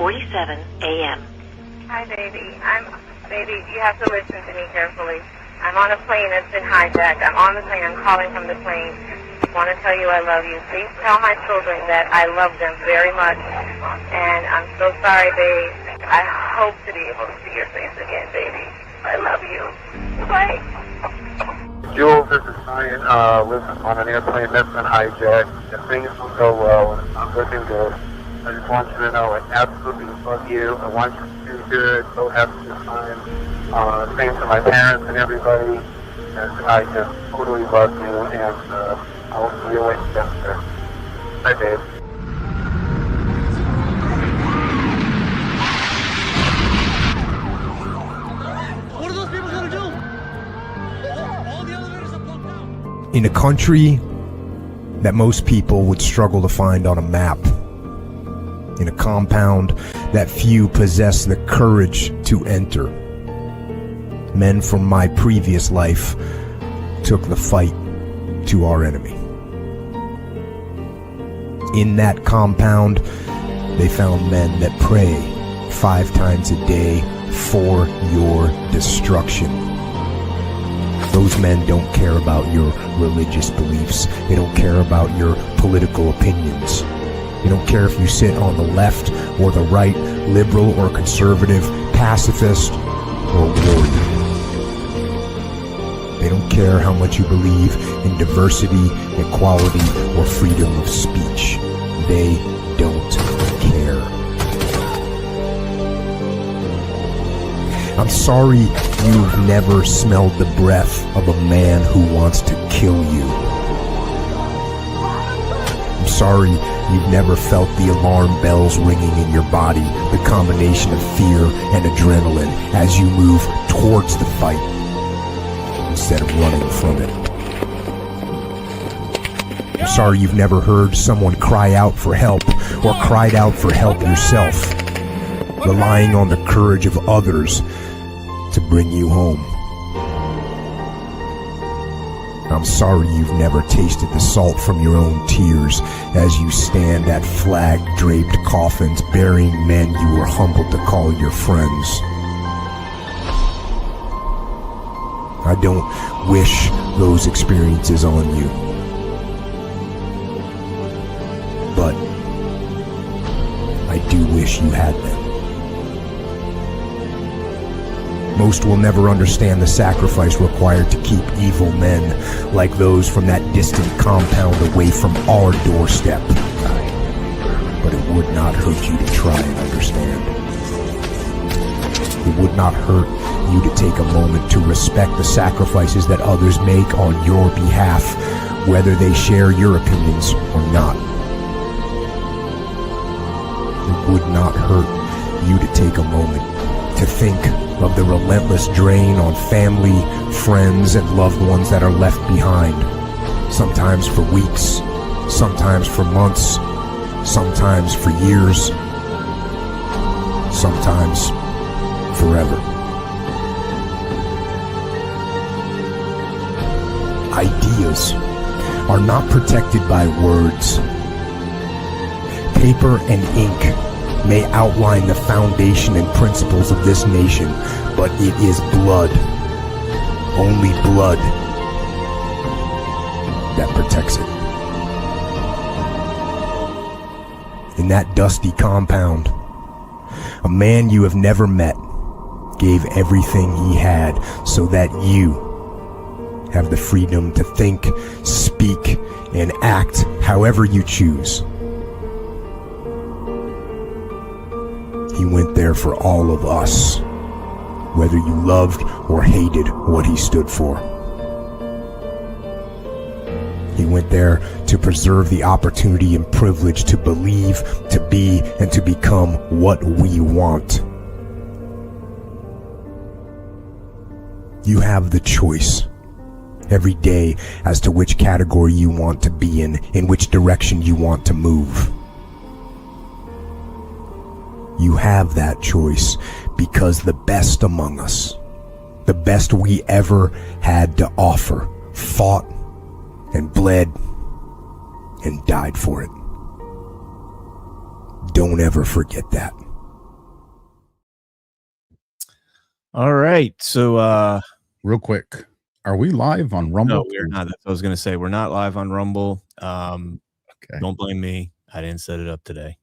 11:47 a.m. Hi, baby. Baby, you have to listen to me carefully. I'm on a plane that's been hijacked. I'm on the plane. I'm calling from the plane. I want to tell you I love you. Please tell my children that I love them very much. And I'm so sorry, babe. I hope to be able to see your face again, baby. I love you. Bye. Jules, this is Ryan. Listen, on an airplane that's been hijacked, if things will go well, and it's not looking good, I just want you to know I absolutely love you. I want you to do good. So happy to time. Same to my parents and everybody. And I just totally love you, and I'll see you later. Bye, babe. What are those people going to do? All the elevators are blocked out. In a country that most people would struggle to find on a map, in a compound that few possess the courage to enter, men from my previous life took the fight to our enemy. In that compound, they found men that pray 5 times a day for your destruction. Those men don't care about your religious beliefs. They don't care about your political opinions. They don't care if you sit on the left or the right, liberal or conservative, pacifist or warrior. They don't care how much you believe in diversity, equality, or freedom of speech. They don't care. I'm sorry you've never smelled the breath of a man who wants to kill you. I'm sorry you've never felt the alarm bells ringing in your body, the combination of fear and adrenaline as you move towards the fight instead of running from it. I'm sorry you've never heard someone cry out for help or cried out for help yourself, relying on the courage of others to bring you home. I'm sorry you've never tasted the salt from your own tears as you stand at flag-draped coffins burying men you were humbled to call your friends. I don't wish those experiences on you, but I do wish you had them. Most will never understand the sacrifice required to keep evil men like those from that distant compound away from our doorstep. But it would not hurt you to try and understand. It would not hurt you to take a moment to respect the sacrifices that others make on your behalf, whether they share your opinions or not. It would not hurt you to take a moment to think of the relentless drain on family, friends, and loved ones that are left behind, sometimes for weeks, sometimes for months, sometimes for years, sometimes forever. Ideas are not protected by words. Paper and ink may outline the foundation and principles of this nation, but it is blood, only blood, that protects it. In that dusty compound, a man you have never met gave everything he had so that you have the freedom to think, speak, and act however you choose. He went there for all of us, whether you loved or hated what he stood for. He went there to preserve the opportunity and privilege to believe, to be, and to become what we want. You have the choice every day as to which category you want to be in which direction you want to move. You have that choice because the best among us, the best we ever had to offer, fought and bled and died for it. Don't ever forget that. All right. So real quick, are we live on Rumble? No, we're not. That's what I was going to say. We're not live on Rumble. Okay. Don't blame me. I didn't set it up today.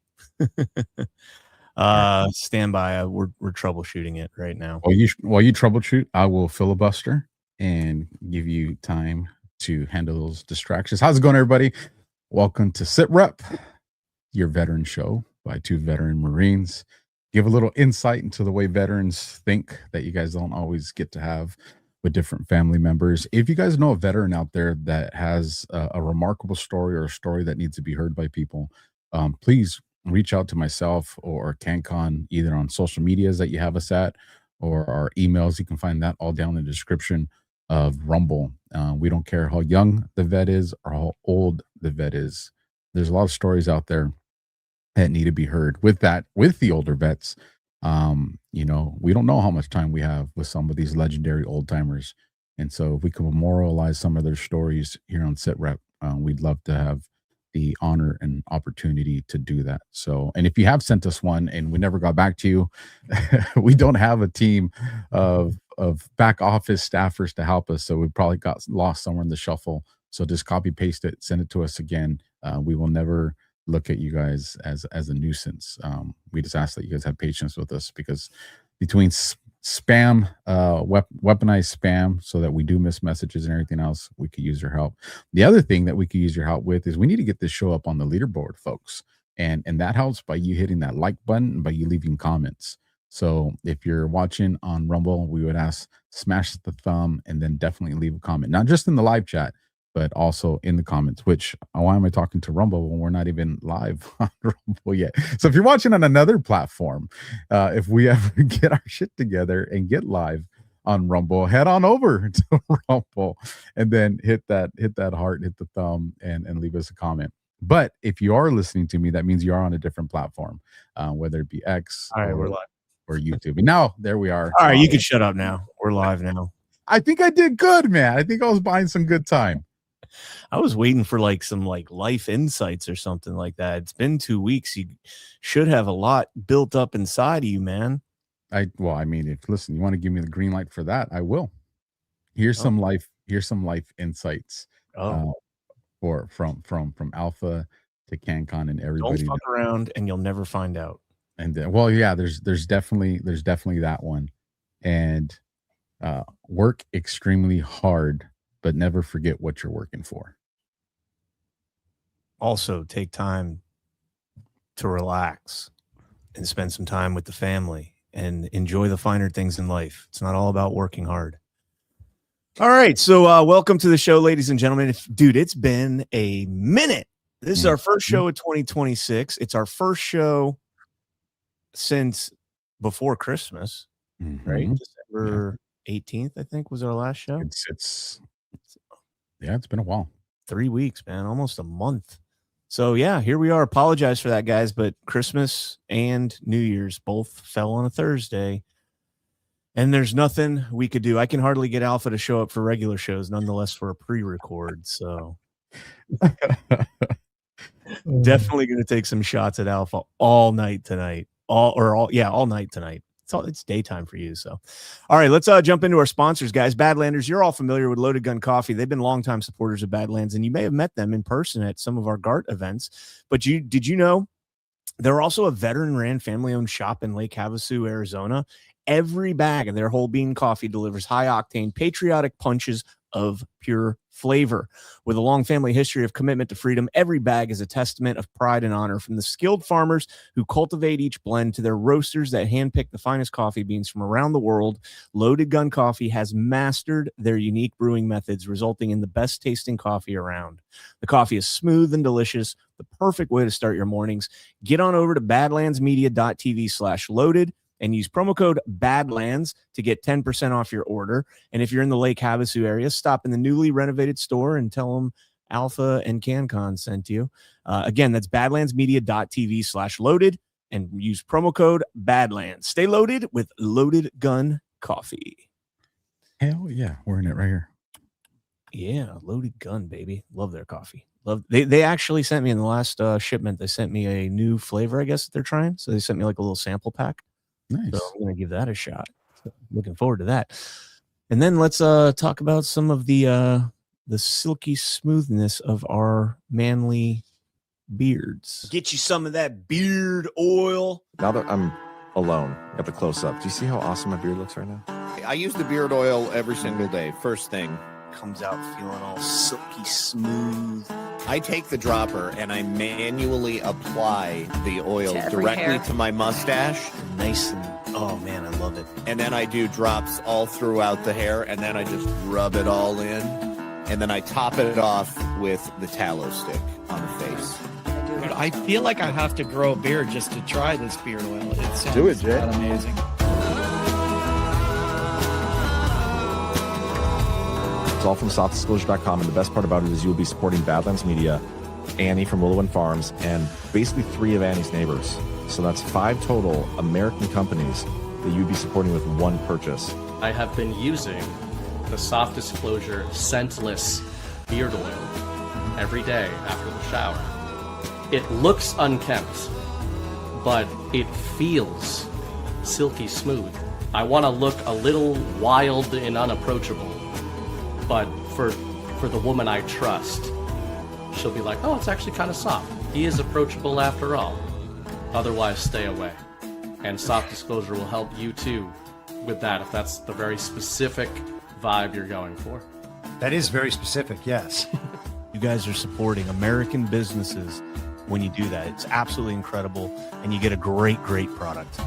Stand by. We're troubleshooting it right now. While you troubleshoot, I will filibuster and give you time to handle those distractions. How's it going, everybody? Welcome to SITREP, your veteran show by two veteran Marines. Give a little insight into the way veterans think that you guys don't always get to have with different family members. If you guys know a veteran out there that has a remarkable story or a story that needs to be heard by people, please reach out to myself or CannCon, either on social medias that you have us at or our emails. You can find that all down in the description of Rumble. We don't care how young the vet is or how old the vet is. There's a lot of stories out there that need to be heard. With the older vets, we don't know how much time we have with some of these legendary old timers. And so if we can memorialize some of their stories here on SITREP, we'd love to have the honor and opportunity to do that. So, and if you have sent us one and we never got back to you, we don't have a team of back office staffers to help us. So we probably got lost somewhere in the shuffle. So just copy paste it, send it to us again. We will never look at you guys as a nuisance. We just ask that you guys have patience with us, because between spam, weaponized spam, so that we do miss messages and everything else, we could use your help. The other thing that we could use your help with is we need to get this show up on the leaderboard, folks. And that helps by you hitting that like button and by you leaving comments. So if you're watching on Rumble, we would ask, smash the thumb and then definitely leave a comment, not just in the live chat, but also in the comments. Which, why am I talking to Rumble when we're not even live on Rumble yet? So if you're watching on another platform, if we ever get our shit together and get live on Rumble, head on over to Rumble and then hit that heart, hit the thumb, and leave us a comment. But if you are listening to me, that means you are on a different platform, whether it be X we're live, or YouTube. And now there we are. All right, you can shut up now. We're live now. I think I did good, man. I think I was buying some good time. I was waiting for some life insights or something like that. It's been 2 weeks. You should have a lot built up inside of you, man. If you want to give me the green light for that, I will. Here's some life insights. From Alpha to CannCon and everybody. Don't fuck around and you'll never find out. And there's definitely that one. And work extremely hard, but never forget what you're working for. Also, take time to relax and spend some time with the family and enjoy the finer things in life. It's not all about working hard. All right. So welcome to the show, ladies and gentlemen. Dude, it's been a minute. This is our first show of 2026. It's our first show since before Christmas, right? December 18th, I think, was our last show. It's been a while. 3 weeks, man, almost a month. So yeah, here we are. Apologize for that, guys, but Christmas and New Year's both fell on a Thursday, and there's nothing we could do. I can hardly get Alpha to show up for regular shows, nonetheless for a pre-record. So definitely going to take some shots at Alpha all night tonight. All night tonight. It's daytime for you. So, all right, let's jump into our sponsors, guys. Badlanders, you're all familiar with Loaded Gun Coffee. They've been longtime supporters of Badlands, and you may have met them in person at some of our GART events. But did you know they're also a veteran-ran, family-owned shop in Lake Havasu, Arizona? Every bag of their whole bean coffee delivers high-octane, patriotic punches of pure flavor. With a long family history of commitment to freedom, every bag is a testament of pride and honor, from the skilled farmers who cultivate each blend to their roasters that handpick the finest coffee beans from around the world. Loaded Gun Coffee has mastered their unique brewing methods, resulting in the best tasting coffee around. The coffee is smooth and delicious, the perfect way to start your mornings. Get on over to badlandsmedia.tv/loaded and use promo code BADLANDS to get 10% off your order. And if you're in the Lake Havasu area, stop in the newly renovated store and tell them Alpha and CannCon sent you. Again, that's badlandsmedia.tv/loaded and use promo code BADLANDS. Stay loaded with Loaded Gun Coffee. Hell yeah, we're in it right here. Yeah, Loaded Gun, baby. Love their coffee. They actually sent me in the last shipment, they sent me a new flavor, I guess, that they're trying. So they sent me like a little sample pack. Nice. So I'm going to give that a shot. looking forward to that. And then let's talk about some of the silky smoothness of our manly beards. Get you some of that beard oil. Now that I'm alone at the close-up, do you see how awesome my beard looks right now? I use the beard oil every single day, first thing. Comes out feeling all silky smooth. I take the dropper and I manually apply the oil To every directly hair. to my mustache. Nice and, oh man, I love it. And then I do drops all throughout the hair, and then I just rub it all in. And then I top it off with the tallow stick on the face. Dude, I feel like I have to grow a beard just to try this beard oil. It sounds Do it, Jay. amazing. It's all from softdisclosure.com, and the best part about it is you will be supporting Badlands Media, Annie from Willow and Farms, and basically 3 of Annie's neighbors. So that's 5 total American companies that you'd be supporting with one purchase. I have been using the Soft Disclosure scentless beard oil every day after the shower. It looks unkempt, but it feels silky smooth. I want to look a little wild and unapproachable, but for the woman I trust, she'll be like, oh, it's actually kind of soft. He is approachable after all. Otherwise, stay away. And Soft Disclosure will help you too with that if that's the very specific vibe you're going for. That is very specific, yes. You guys are supporting American businesses when you do that. It's absolutely incredible, and you get a great, great product.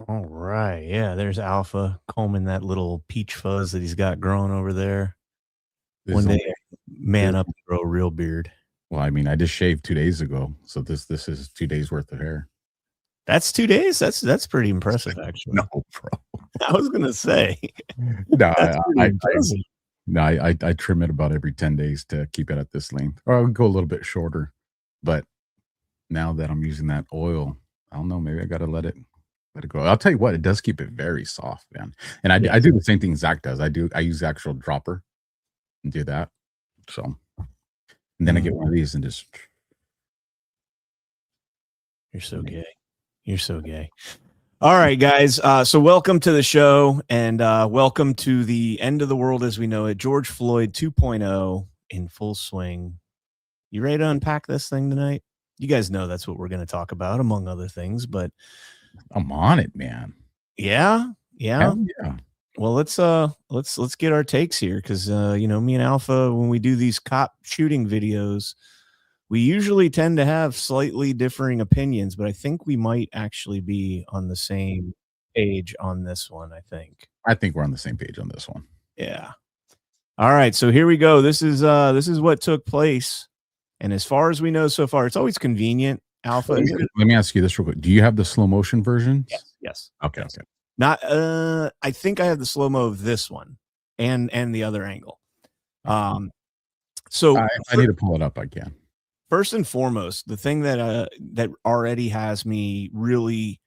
All right. Yeah, there's Alpha combing that little peach fuzz that he's got growing over there. One day, man up and grow a real beard. Well, I mean, I just shaved 2 days ago, so this is 2 days worth of hair. That's 2 days? That's pretty impressive, actually. No, bro. I was going to say. No, That's pretty impressive. I trim it about every 10 days to keep it at this length. Or I'll go a little bit shorter. But now that I'm using that oil, I don't know, maybe I got to let it go. I'll tell you what, it does keep it very soft, man. And I do the same thing Zach does. I use the actual dropper and do that. So, and then I get one of these and just. You're so gay. You're so gay. All right, guys. So welcome to the show, and welcome to the end of the world as we know it. George Floyd 2.0 in full swing. You ready to unpack this thing tonight? You guys know that's what we're going to talk about, among other things. But I'm on it, man. yeah. Yeah. Well, let's get our takes here, because me and Alpha, when we do these cop shooting videos, we usually tend to have slightly differing opinions, but I think we might actually be on the same page on this one. I think we're on the same page on this one. Yeah. All right, so here we go. This is what took place, and as far as we know so far, it's always convenient. Alpha. Let me ask you this real quick. Do you have the slow motion version? Yes. Okay. Yes. Not. I think I have the slow mo of this one, and the other angle. So I need to pull it up. I can. First and foremost, the thing that already has me really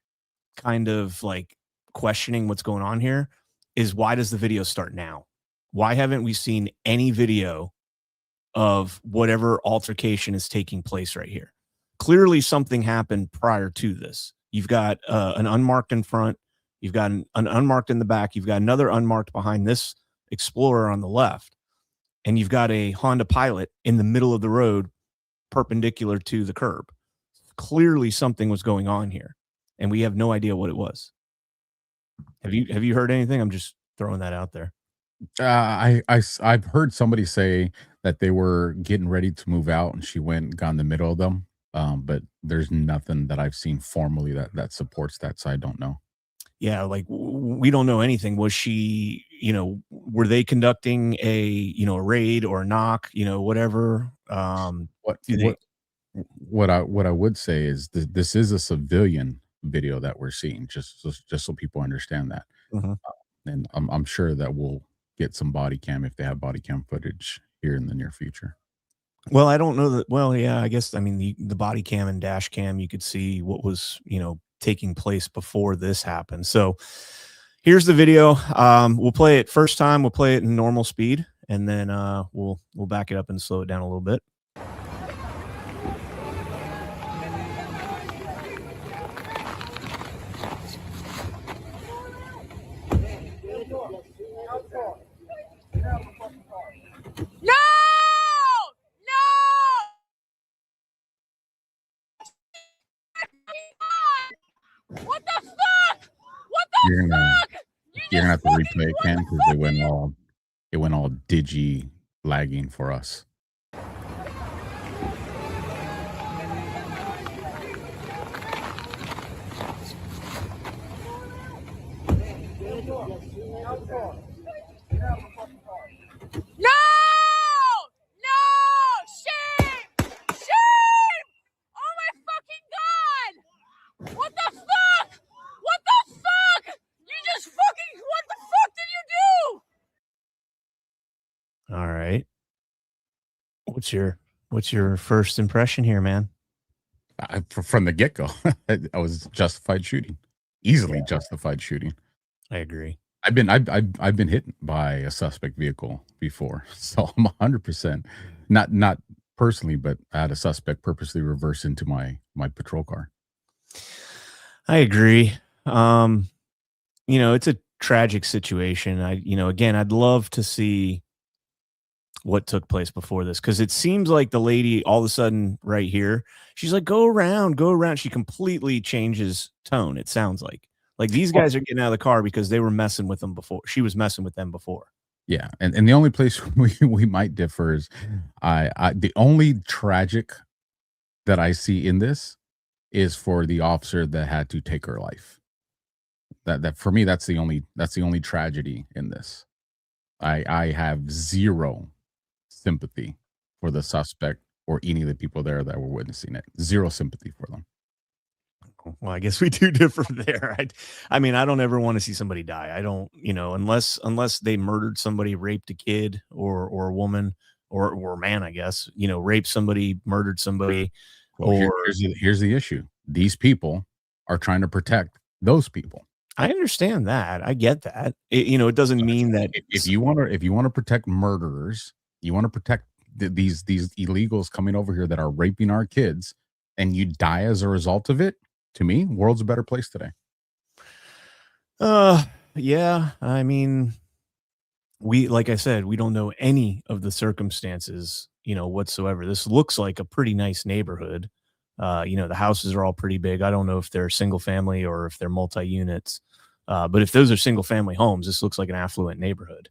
kind of like questioning what's going on here is, why does the video start now? Why haven't we seen any video of whatever altercation is taking place right here? Clearly something happened prior to this. You've got an unmarked in front. You've got an unmarked in the back. You've got another unmarked behind this Explorer on the left. And you've got a Honda Pilot in the middle of the road, perpendicular to the curb. Clearly something was going on here, and we have no idea what it was. Have you heard anything? I'm just throwing that out there. I've heard somebody say that they were getting ready to move out, and she went and got in the middle of them. But there's nothing that I've seen formally that supports that, so I don't know. Yeah, like we don't know anything. Was she, were they conducting a raid or a knock, whatever? What I would say is this is a civilian video that we're seeing, just so people understand that. Mm-hmm. And I'm sure that we'll get some body cam, if they have body cam footage here in the near future. Well, I don't know that. Well, yeah, I guess, the body cam and dash cam, you could see what was, taking place before this happened. So here's the video. We'll play it first time. We'll play it in normal speed, and then we'll back it up and slow it down a little bit. What the fuck? What the You're gonna fuck? you're gonna have to replay it, Ken, because it went all digi lagging for us. No! No! Shame! Shame! Oh my fucking god! What the fuck? What the fuck? You just fucking, what the fuck did you do? All right. What's your first impression here, man? From the get go, I was justified shooting, easily justified shooting. I agree. I've been hit by a suspect vehicle before, so I'm 100% not personally, but I had a suspect purposely reverse into my patrol car. I agree. It's a tragic situation. Again, I'd love to see what took place before this, because it seems like the lady all of a sudden right here, she's like, go around. She completely changes tone. It sounds like these guys are getting out of the car because they were messing with them before. She was messing with them before. Yeah, and the only place we might differ is the only tragic that I see in this is for the officer that had to take her life. That for me, that's the only tragedy in this. I have zero sympathy for the suspect or any of the people there that were witnessing it. Zero sympathy for them. Well, I guess we do differ there. I mean, I don't ever want to see somebody die. I don't, unless they murdered somebody, raped a kid or a woman or a man, I guess, raped somebody, murdered somebody. Well, here's the issue. These people are trying to protect those people. I understand that. I get that. It doesn't mean that if you want to protect murderers, you want to protect these illegals coming over here that are raping our kids, and you die as a result of it. To me, world's a better place today. Yeah. I mean, like I said, we don't know any of the circumstances, whatsoever. This looks like a pretty nice neighborhood. The houses are all pretty big. I don't know if they're single family or if they're multi-units. But if those are single family homes, this looks like an affluent neighborhood.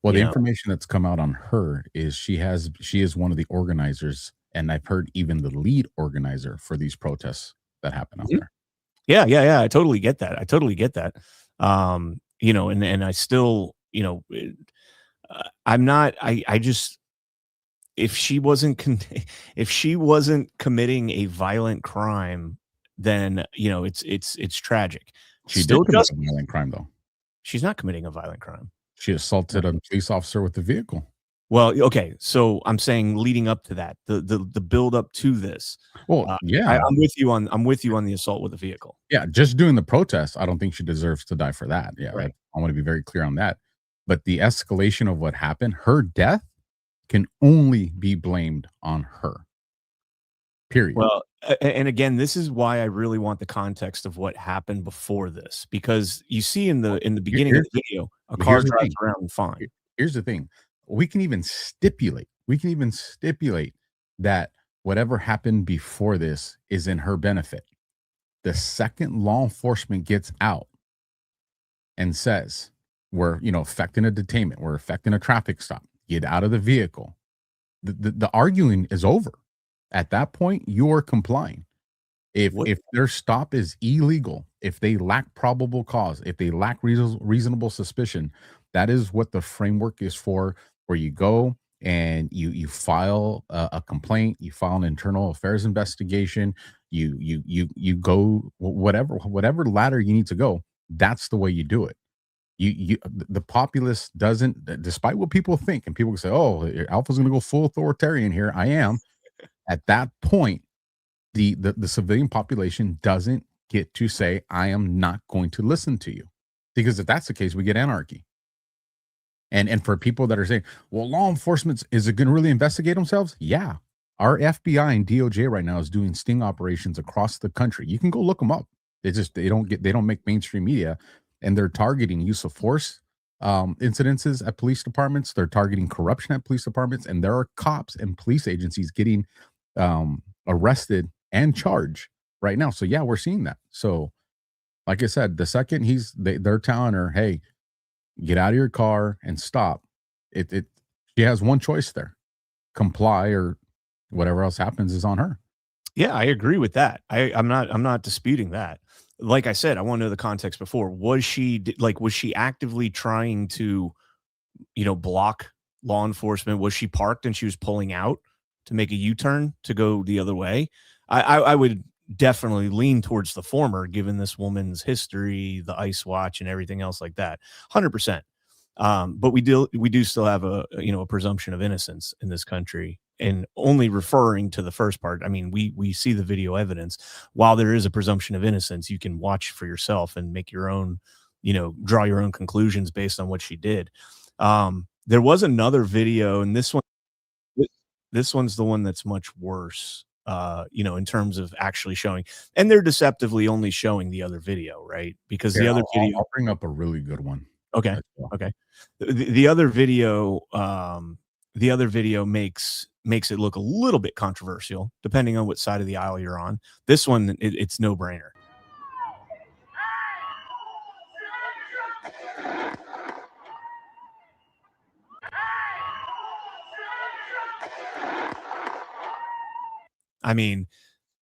Well, the information that's come out on her is she is one of the organizers, and I've heard even the lead organizer for these protests that happen out there. Yeah. I totally get that. And I still, I'm not, I just, if she wasn't committing a violent crime, then, it's tragic. She did commit a violent crime, though. She's not committing a violent crime. She assaulted a police officer with the vehicle. Well, okay, so I'm saying leading up to that, the build up to this. Well, yeah, I'm with you on the assault with the vehicle. Yeah, just doing the protest, I don't think she deserves to die for that. Yeah, right. I want to be very clear on that. But the escalation of what happened, her death can only be blamed on her. Period. Well, and again, this is why I really want the context of what happened before this, because you see in the beginning of the video, a car drives around fine. Here's the thing. We can even stipulate that whatever happened before this is in her benefit. The second law enforcement gets out and says, we're, effecting a detainment, we're effecting a traffic stop, get out of the vehicle, the arguing is over. At that point, you're complying. If their stop is illegal, if they lack probable cause, if they lack reasonable suspicion, that is what the framework is for, where you go and you file a complaint, you file an internal affairs investigation, you go whatever ladder you need to go. That's the way you do it. The populace doesn't, despite what people think, and people say, oh, Alpha's going to go full authoritarian here. I am. At that point, the civilian population doesn't get to say, I am not going to listen to you. Because if that's the case, we get anarchy. And for people that are saying, well, law enforcement, is it going to really investigate themselves? Yeah. Our FBI and DOJ right now is doing sting operations across the country. You can go look them up. They don't make mainstream media, and they're targeting use of force incidences at police departments. They're targeting corruption at police departments, and there are cops and police agencies getting arrested and charged right now. So yeah, we're seeing that. So Like I said, the second they're telling her, hey, get out of your car and stop. She has one choice there. Comply, or whatever else happens is on her. Yeah, I agree with that. I'm not disputing that. Like I said, I want to know the context before. Was she actively trying to, block law enforcement? Was she parked and she was pulling out to make a U-turn to go the other way? I would definitely lean towards the former, given this woman's history, the ICE watch, and everything else like that. 100%. But we do still have a presumption of innocence in this country. And only referring to the first part, I mean, we see the video evidence. While there is a presumption of innocence, you can watch for yourself and make your own, draw your own conclusions based on what she did. There was another video, and this one's the one that's much worse, in terms of actually showing, and they're deceptively only showing the other video, right? Because the other video, I'll bring up a really good one. Okay. Okay. The other video, makes it look a little bit controversial, depending on what side of the aisle you're on. This one, it's no brainer. I mean,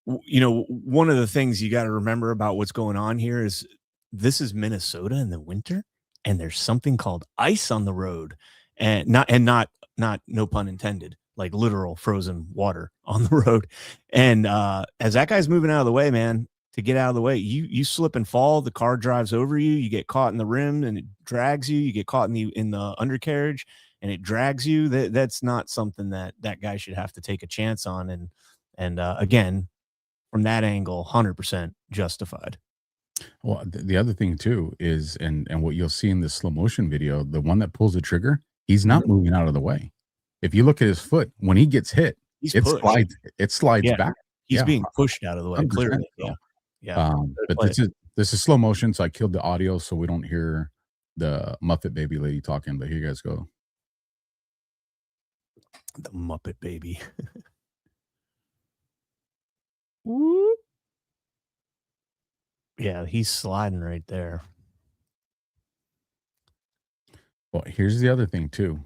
one of the things you got to remember about what's going on here is this is Minnesota in the winter, and there's something called ice on the road, and not no pun intended, like literal frozen water on the road. And as that guy's moving out of the way, man, to get out of the way, you slip and fall, the car drives over you, you get caught in the rim and it drags you, you get caught in the undercarriage and it drags you. That's not something that guy should have to take a chance on. And again, from that angle, 100% justified. Well, the other thing too is, and what you'll see in this slow motion video, the one that pulls the trigger, he's not moving out of the way. If you look at his foot, when he gets hit, it slides back. He's being pushed out of the way, clearly. So. Yeah. But this is slow motion, so I killed the audio so we don't hear the Muppet Baby lady talking. But here you guys go. The Muppet Baby. Yeah, he's sliding right there. Well, here's the other thing too.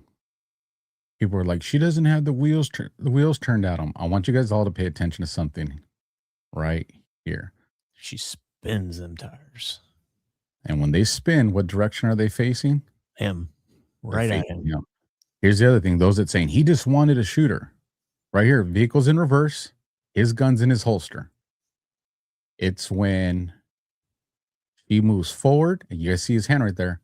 People are like, she doesn't have the wheels turned out. I want you guys all to pay attention to something right here. She spins them tires. And when they spin, what direction are they facing? Him. Right at him. Yeah. Here's the other thing. Those that saying he just wanted a shooter. Right here, vehicle's in reverse, his gun's in his holster. It's when he moves forward, and you guys see his hand right there.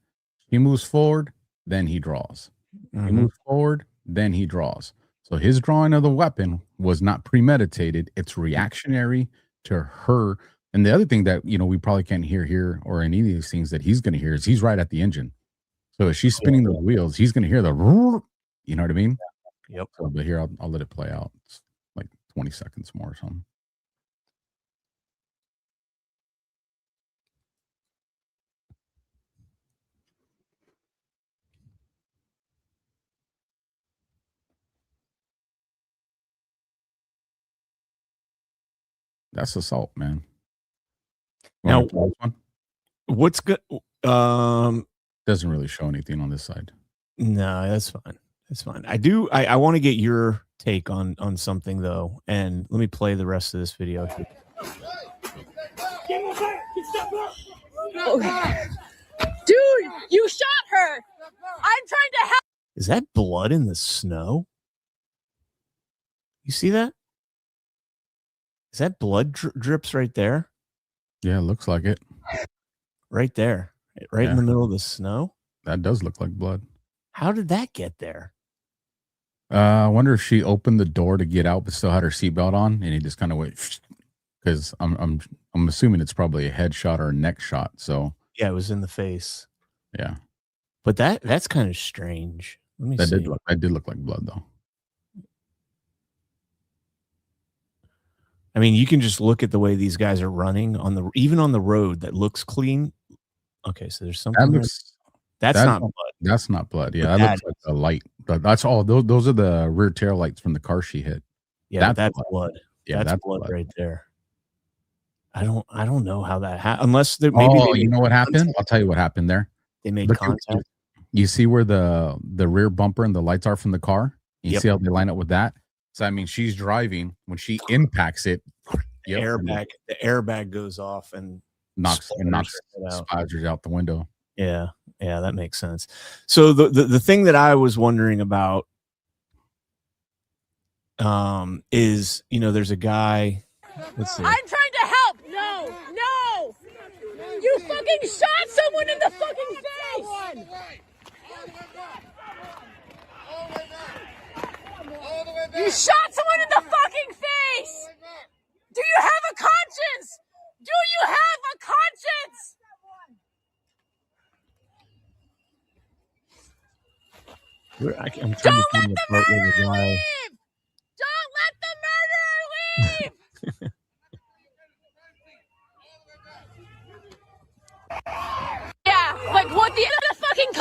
He moves forward, then he draws. Mm-hmm. He moves forward, then he draws. So his drawing of the weapon was not premeditated. It's reactionary to her. And the other thing that, we probably can't hear here or any of these things that he's going to hear is he's right at the engine. So if she's spinning the wheels, he's going to hear the, you know what I mean? Yep. So, but here, I'll let it play out. It's like 20 seconds more or something. That's assault, man. Now, what's good? Doesn't really show anything on this side. No, that's fine. That's fine. I want to get your take on something though, and let me play the rest of this video. Dude, you shot her. I'm trying to help. Is that blood in the snow? You see that? Is that blood drips right there? Yeah, it looks like it. Right there. Right in the middle of the snow? That does look like blood. How did that get there? I wonder if she opened the door to get out but still had her seatbelt on and he just kind of went, because I'm assuming it's probably a headshot or a neck shot. So yeah, it was in the face. Yeah. But that's kind of strange. Let me see. That did look like blood though. I mean, you can just look at the way these guys are running even on the road that looks clean. Okay, so there's something that's not blood. That's not blood. Yeah, that looks like a light. That's all. Those are the rear tail lights from the car she hit. Yeah, that's blood. Yeah, that's blood right there. I don't know how that happened. Unless maybe you know what happened? I'll tell you what happened there. They made contact. You see where the rear bumper and the lights are from the car? You Yep. see how they line up with that? So I mean, she's driving. When she impacts it, the airbag goes off and knocks Spiders out the window. Yeah, that makes sense. So the thing that I was wondering about is, there's a guy. Let's see. I'm trying to help. No. You fucking shot someone in the fucking face. You shot someone in the fucking face. Do you have a conscience? Do you have a conscience? I'm trying to find the part where the guy. Don't let the murderer leave. Yeah, like what the fucking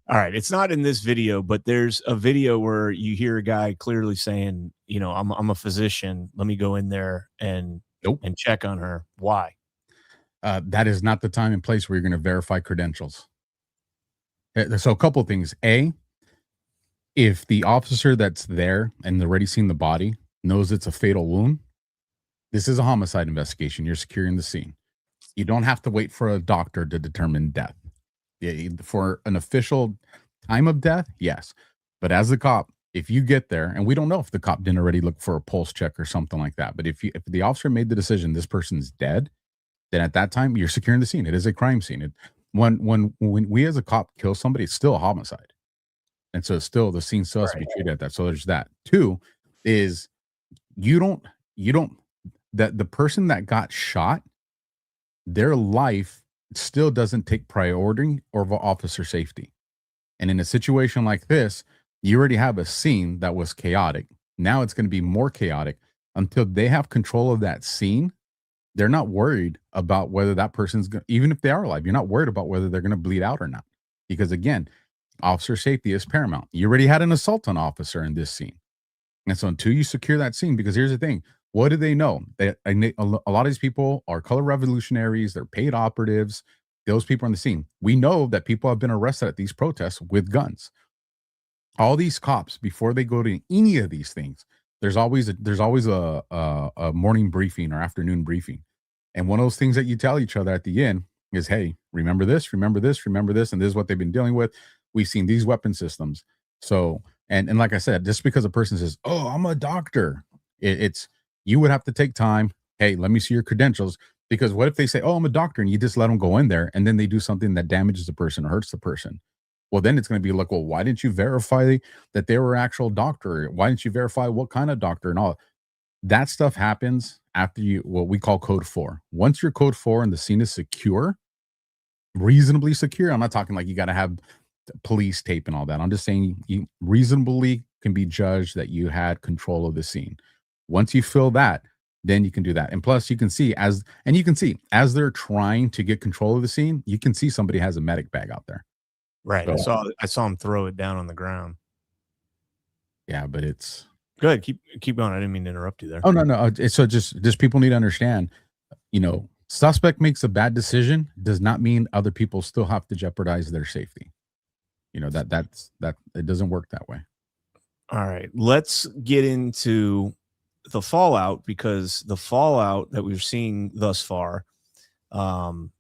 All right, it's not in this video, but there's a video where you hear a guy clearly saying, I'm a physician. Let me go in there and check on her. Why? That is not the time and place where you're going to verify credentials. So a couple of things. A, if the officer that's there and already seen the body knows it's a fatal wound, this is a homicide investigation. You're securing the scene. You don't have to wait for a doctor to determine death. For an official time of death, yes. But as the cop, if you get there, and we don't know if the cop didn't already look for a pulse check or something like that, but if the officer made the decision this person's dead, then at that time you're securing the scene. It is a crime scene. When we as a cop kill somebody, it's still a homicide, and so still the scene still has to be treated at that. So there's that. Two is the person that got shot, their life still doesn't take priority over officer safety. And in a situation like this, you already have a scene that was chaotic. Now it's going to be more chaotic until they have control of that scene. They're not worried about whether that person's going to, even if they are alive, you're not worried about whether they're going to bleed out or not. Because again, officer safety is paramount. You already had an assault on officer in this scene. And so until you secure that scene, because here's the thing, what do they know? A lot of these people are color revolutionaries. They're paid operatives. Those people on the scene. We know that people have been arrested at these protests with guns. All these cops, before they go to any of these things, there's always a morning briefing or afternoon briefing. And one of those things that you tell each other at the end is, hey, remember this, remember this, remember this, and this is what they've been dealing with. We've seen these weapon systems. So, and like I said, just because a person says, oh, I'm a doctor, it's you would have to take time. Hey, let me see your credentials. Because what if they say, oh, I'm a doctor, and you just let them go in there and then they do something that damages the person or hurts the person? Well, then it's going to be like, well, why didn't you verify that they were an actual doctor? Why didn't you verify what kind of doctor and all? That stuff happens after what we call code 4. Once you're code 4 and the scene is secure, reasonably secure. I'm not talking like you got to have police tape and all that. I'm just saying you reasonably can be judged that you had control of the scene. Once you feel that, then you can do that. And plus you can see as they're trying to get control of the scene, you can see somebody has a medic bag out there. Right. So, I saw him throw it down on the ground. Yeah, but it's good. Keep going. I didn't mean to interrupt you there. Oh, no. So just people need to understand, suspect makes a bad decision does not mean other people still have to jeopardize their safety. That it doesn't work that way. All right. Let's get into the fallout, because the fallout that we've seen thus far, the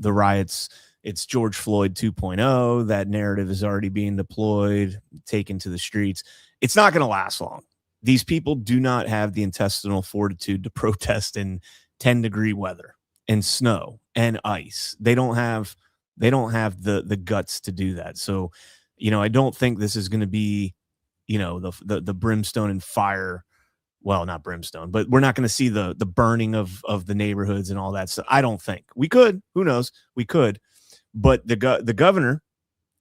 riots, it's George Floyd 2.0. That narrative is already being deployed, taken to the streets. It's not going to last long. These people do not have the intestinal fortitude to protest in 10-degree weather and snow and ice. They don't have the guts to do that. So, I don't think this is going to be, the brimstone and fire. Well, not brimstone, but we're not going to see the burning of the neighborhoods and all that stuff. I don't think. We could. Who knows? We could. But the governor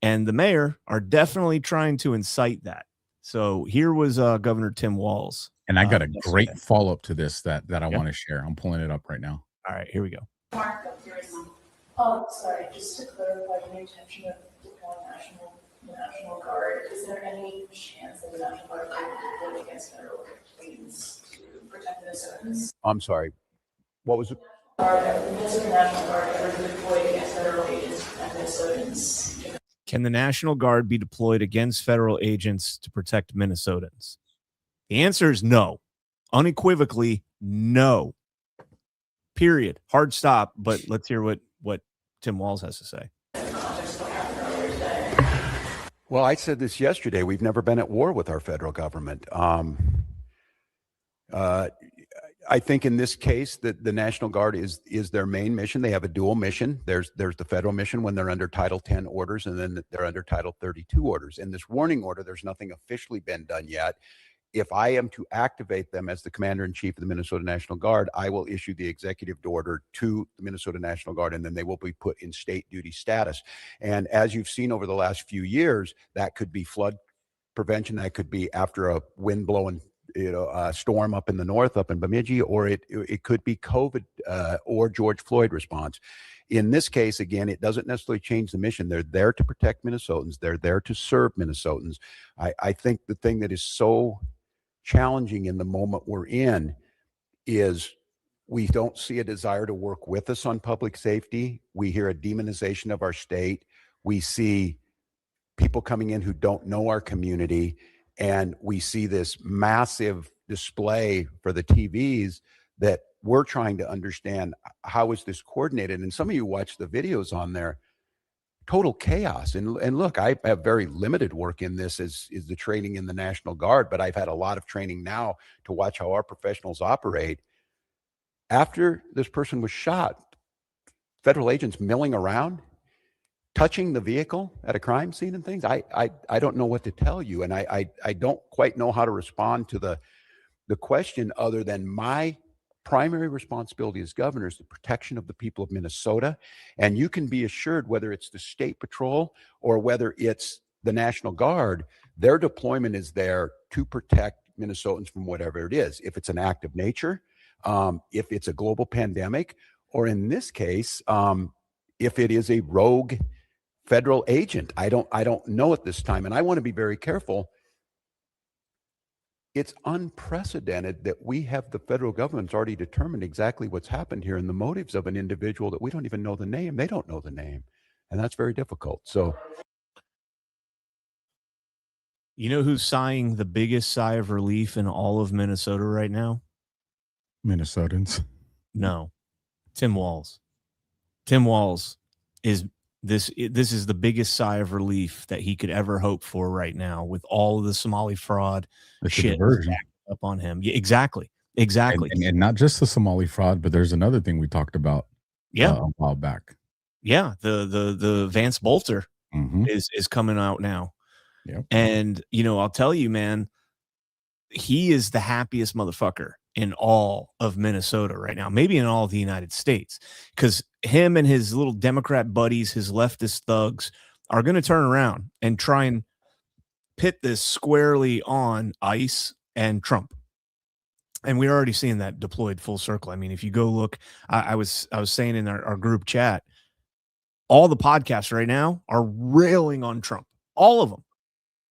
and the mayor are definitely trying to incite that. So here was Governor Tim Walz. And I got a great follow-up to this that I want to share. I'm pulling it up right now. All right, here we go. Oh, sorry, just to clarify the intention of deploying the National Guard, is there any chance that the National Guard could be deployed against federal employees to protect Minnesotans? I'm sorry. What was it? The Minnesota National Guard ever been deployed against federal agents to protect Minnesotans? Can the National Guard be deployed against federal agents to protect Minnesotans? The answer is no. Unequivocally, no. Period. Hard stop. But let's hear what Tim Walz has to say. Well, I said this yesterday. We've never been at war with our federal government. I think in this case that the National Guard is their main mission. They have a dual mission. There's the federal mission when they're under Title 10 orders, and then they're under Title 32 orders. In this warning order, there's nothing officially been done yet. If I am to activate them as the commander-in-chief of the Minnesota National Guard, I will issue the executive order to the Minnesota National Guard, and then they will be put in state duty status. And as you've seen over the last few years, that could be flood prevention. That could be after a wind blowing storm up in the north, up in Bemidji, or it could be COVID or George Floyd response. In this case, again, it doesn't necessarily change the mission. They're there to protect Minnesotans. They're there to serve Minnesotans. I think the thing that is so challenging in the moment we're in is we don't see a desire to work with us on public safety. We hear a demonization of our state. We see people coming in who don't know our community. And we see this massive display for the TVs that we're trying to understand how is this coordinated. And some of you watch the videos on there, total chaos. And look, I have very limited work in this is the training in the National Guard, but I've had a lot of training now to watch how our professionals operate. After this person was shot, federal agents milling around, touching the vehicle at a crime scene and things. I don't know what to tell you. And I don't quite know how to respond to the question other than my primary responsibility as governor is the protection of the people of Minnesota. And you can be assured whether it's the state patrol or whether it's the National Guard, their deployment is there to protect Minnesotans from whatever it is. If it's an act of nature, if it's a global pandemic, or in this case, if it is a rogue federal agent. I don't know at this time. And I want to be very careful. It's unprecedented that we have the federal government's already determined exactly what's happened here and the motives of an individual that we don't even know the name. They don't know the name. And that's very difficult. So, you know who's sighing the biggest sigh of relief in all of Minnesota right now? Minnesotans. No, Tim Walz. Tim Walz is this is the biggest sigh of relief that he could ever hope for right now with all of the Somali fraud shit up on him. Yeah, exactly. And not just the Somali fraud, but there's another thing we talked about a while back. Yeah, the Vance Bolter is coming out now. Yep. And I'll tell you, man, he is the happiest motherfucker in all of Minnesota right now, maybe in all of the United States, because him and his little Democrat buddies, his leftist thugs, are going to turn around and try and pit this squarely on ICE and Trump. And we're already seeing that deployed full circle. I mean, if you go look, I was saying in our group chat, all the podcasts right now are railing on Trump, all of them.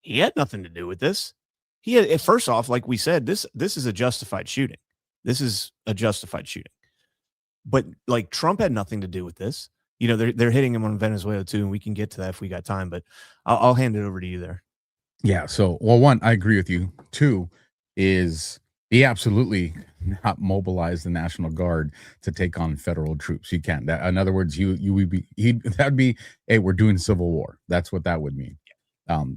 He had nothing to do with this. He had, first off, like we said, this is a justified shooting. This is a justified shooting. But like Trump had nothing to do with this. They're hitting him on Venezuela too, and we can get to that if we got time. But I'll hand it over to you there. Yeah. So, well, one, I agree with you. Two is he absolutely not mobilize the National Guard to take on federal troops. You can't. That, in other words, you would be that'd be, hey, we're doing civil war. That's what that would mean.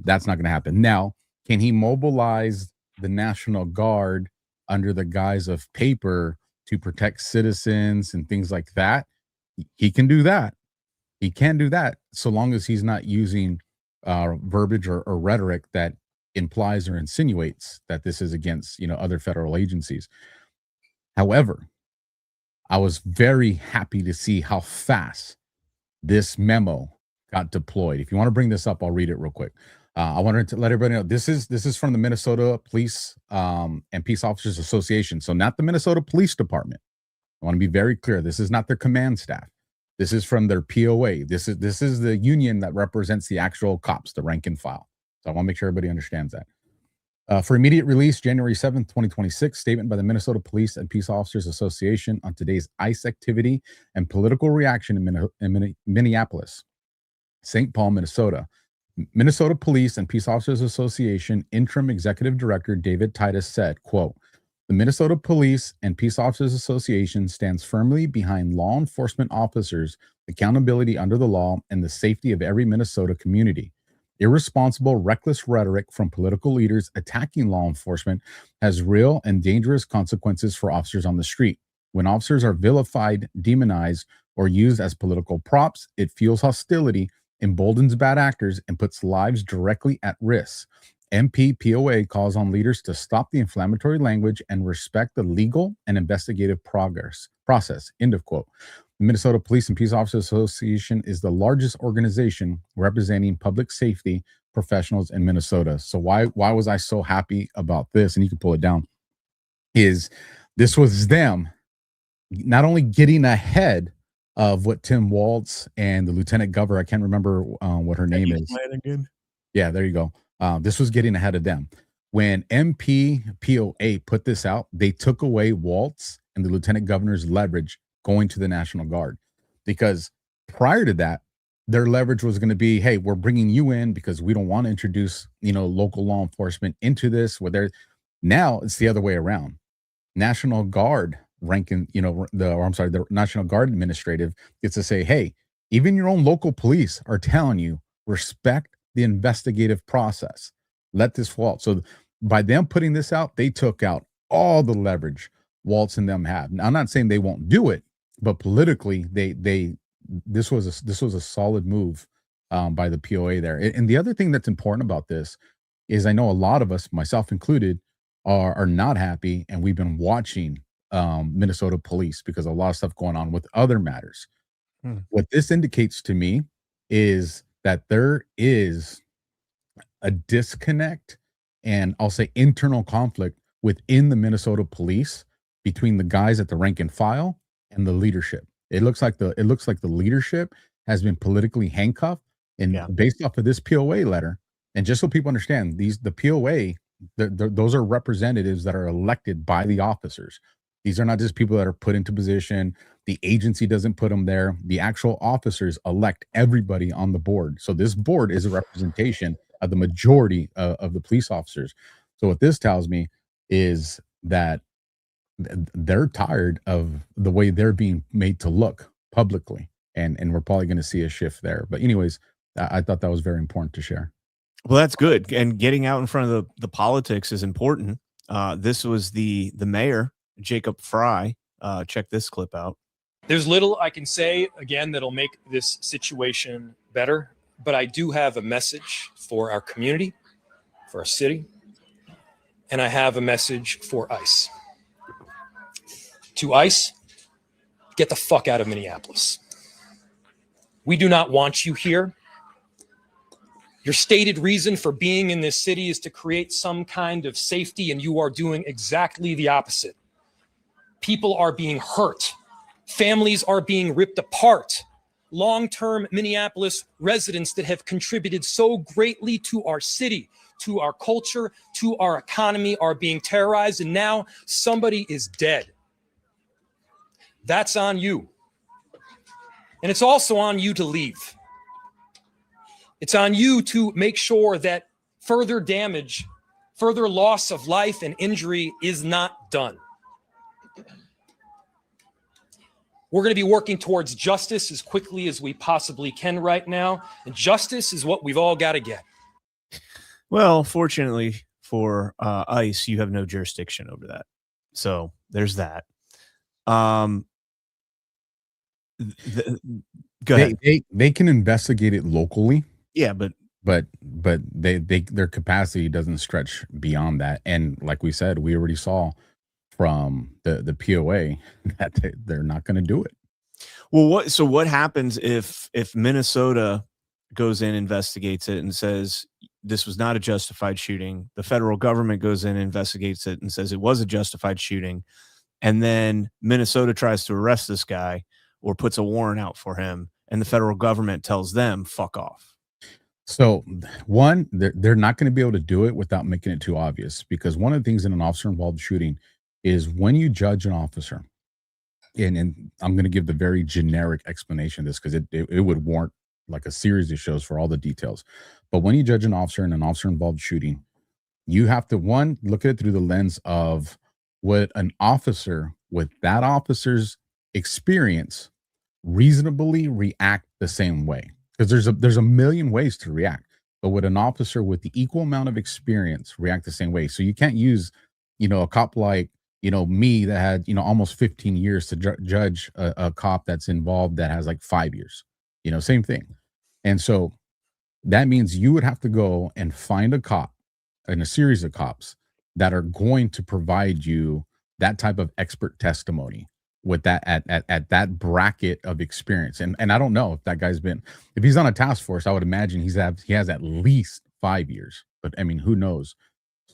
That's not going to happen. Now, can he mobilize the National Guard under the guise of paper to protect citizens and things like that? He can do that. He can do that so long as he's not using verbiage or rhetoric that implies or insinuates that this is against other federal agencies. However, I was very happy to see how fast this memo got deployed. If you want to bring this up, I'll read it real quick. I wanted to let everybody know this is from the Minnesota Police and Peace Officers Association. So not the Minnesota Police Department. I want to be very clear. This is not their command staff. This is from their POA. This is the union that represents the actual cops, the rank and file. So I want to make sure everybody understands that. For immediate release, January 7th, 2026, statement by the Minnesota Police and Peace Officers Association on today's ICE activity and political reaction in Minneapolis, St. Paul, Minnesota. Minnesota Police and Peace Officers Association interim executive director David Titus said, quote, "The Minnesota Police and Peace Officers Association stands firmly behind law enforcement officers' accountability under the law and the safety of every Minnesota community. Irresponsible, reckless rhetoric from political leaders attacking law enforcement has real and dangerous consequences for officers on the street. When officers are vilified, demonized, or used as political props, it fuels hostility, emboldens bad actors, and puts lives directly at risk. MPPOA calls on leaders to stop the inflammatory language and respect the legal and investigative process." End of quote. The Minnesota Police and Peace Officers Association is the largest organization representing public safety professionals in Minnesota. So why was I so happy about this? And you can pull it down. Is this was them not only getting ahead of what Tim Walz and the lieutenant governor, I can't remember what her name is. Yeah, there you go. This was getting ahead of them. When MPPOA put this out, they took away Walz and the lieutenant governor's leverage going to the National Guard, because prior to that, their leverage was going to be, hey, we're bringing you in because we don't want to introduce, local law enforcement into this. Now it's the other way around. National Guard ranking, the National Guard administrative gets to say, hey, even your own local police are telling you, respect the investigative process. Let this fall. So by them putting this out, they took out all the leverage Walz and them have. Now, I'm not saying they won't do it, but politically, this was a solid move by the POA there. And the other thing that's important about this is I know a lot of us, myself included, are not happy, and we've been watching Minnesota police because of a lot of stuff going on with other matters. What this indicates to me is that there is a disconnect, and I'll say internal conflict within the Minnesota police between the guys at the rank and file and the leadership. It looks like the leadership has been politically handcuffed, and based off of this POA letter. And just so people understand, the POA, those are representatives that are elected by the officers. These are not just people that are put into position. The agency doesn't put them there. The actual officers elect everybody on the board. So this board is a representation of the majority of the police officers. So what this tells me is that they're tired of the way they're being made to look publicly. And we're probably going to see a shift there. But anyways, I thought that was very important to share. Well, that's good. And getting out in front of the politics is important. This was the mayor, Jacob Fry. Check this clip out. There's little I can say, again, that'll make this situation better. But I do have a message for our community, for our city. And I have a message for ICE. To ICE, get the fuck out of Minneapolis. We do not want you here. Your stated reason for being in this city is to create some kind of safety, and you are doing exactly the opposite. People are being hurt. Families are being ripped apart. Long-term Minneapolis residents that have contributed so greatly to our city, to our culture, to our economy are being terrorized, and now somebody is dead. That's on you. And it's also on you to leave. It's on you to make sure that further damage, further loss of life and injury is not done. We're going to be working towards justice as quickly as we possibly can right now. And justice is what we've all got to get. Well, fortunately for ICE, you have no jurisdiction over that. So there's that. Go ahead. They can investigate it locally. Yeah, but their capacity doesn't stretch beyond that. And like we said, we already saw from the POA that they're not going to do it. Well, what happens if Minnesota goes in, investigates it, and says this was not a justified shooting? The federal government goes in, investigates it, and says it was a justified shooting, and then Minnesota tries to arrest this guy or puts a warrant out for him, and the federal government tells them fuck off. So one, they're not going to be able to do it without making it too obvious, because one of the things in an officer involved shooting is when you judge an officer, and I'm going to give the very generic explanation of this because it would warrant like a series of shows for all the details. But when you judge an officer in an officer involved shooting, you have to, one, look at it through the lens of would an officer with that officer's experience reasonably react the same way? Because there's a million ways to react, but would an officer with the equal amount of experience react the same way? So you can't use, a cop like, me that had, almost 15 years to judge a cop that's involved that has like 5 years, same thing. And so that means you would have to go and find a cop and a series of cops that are going to provide you that type of expert testimony with that at that bracket of experience. And I don't know if that guy's been, if he's on a task force, I would imagine he has at least 5 years, but I mean, who knows?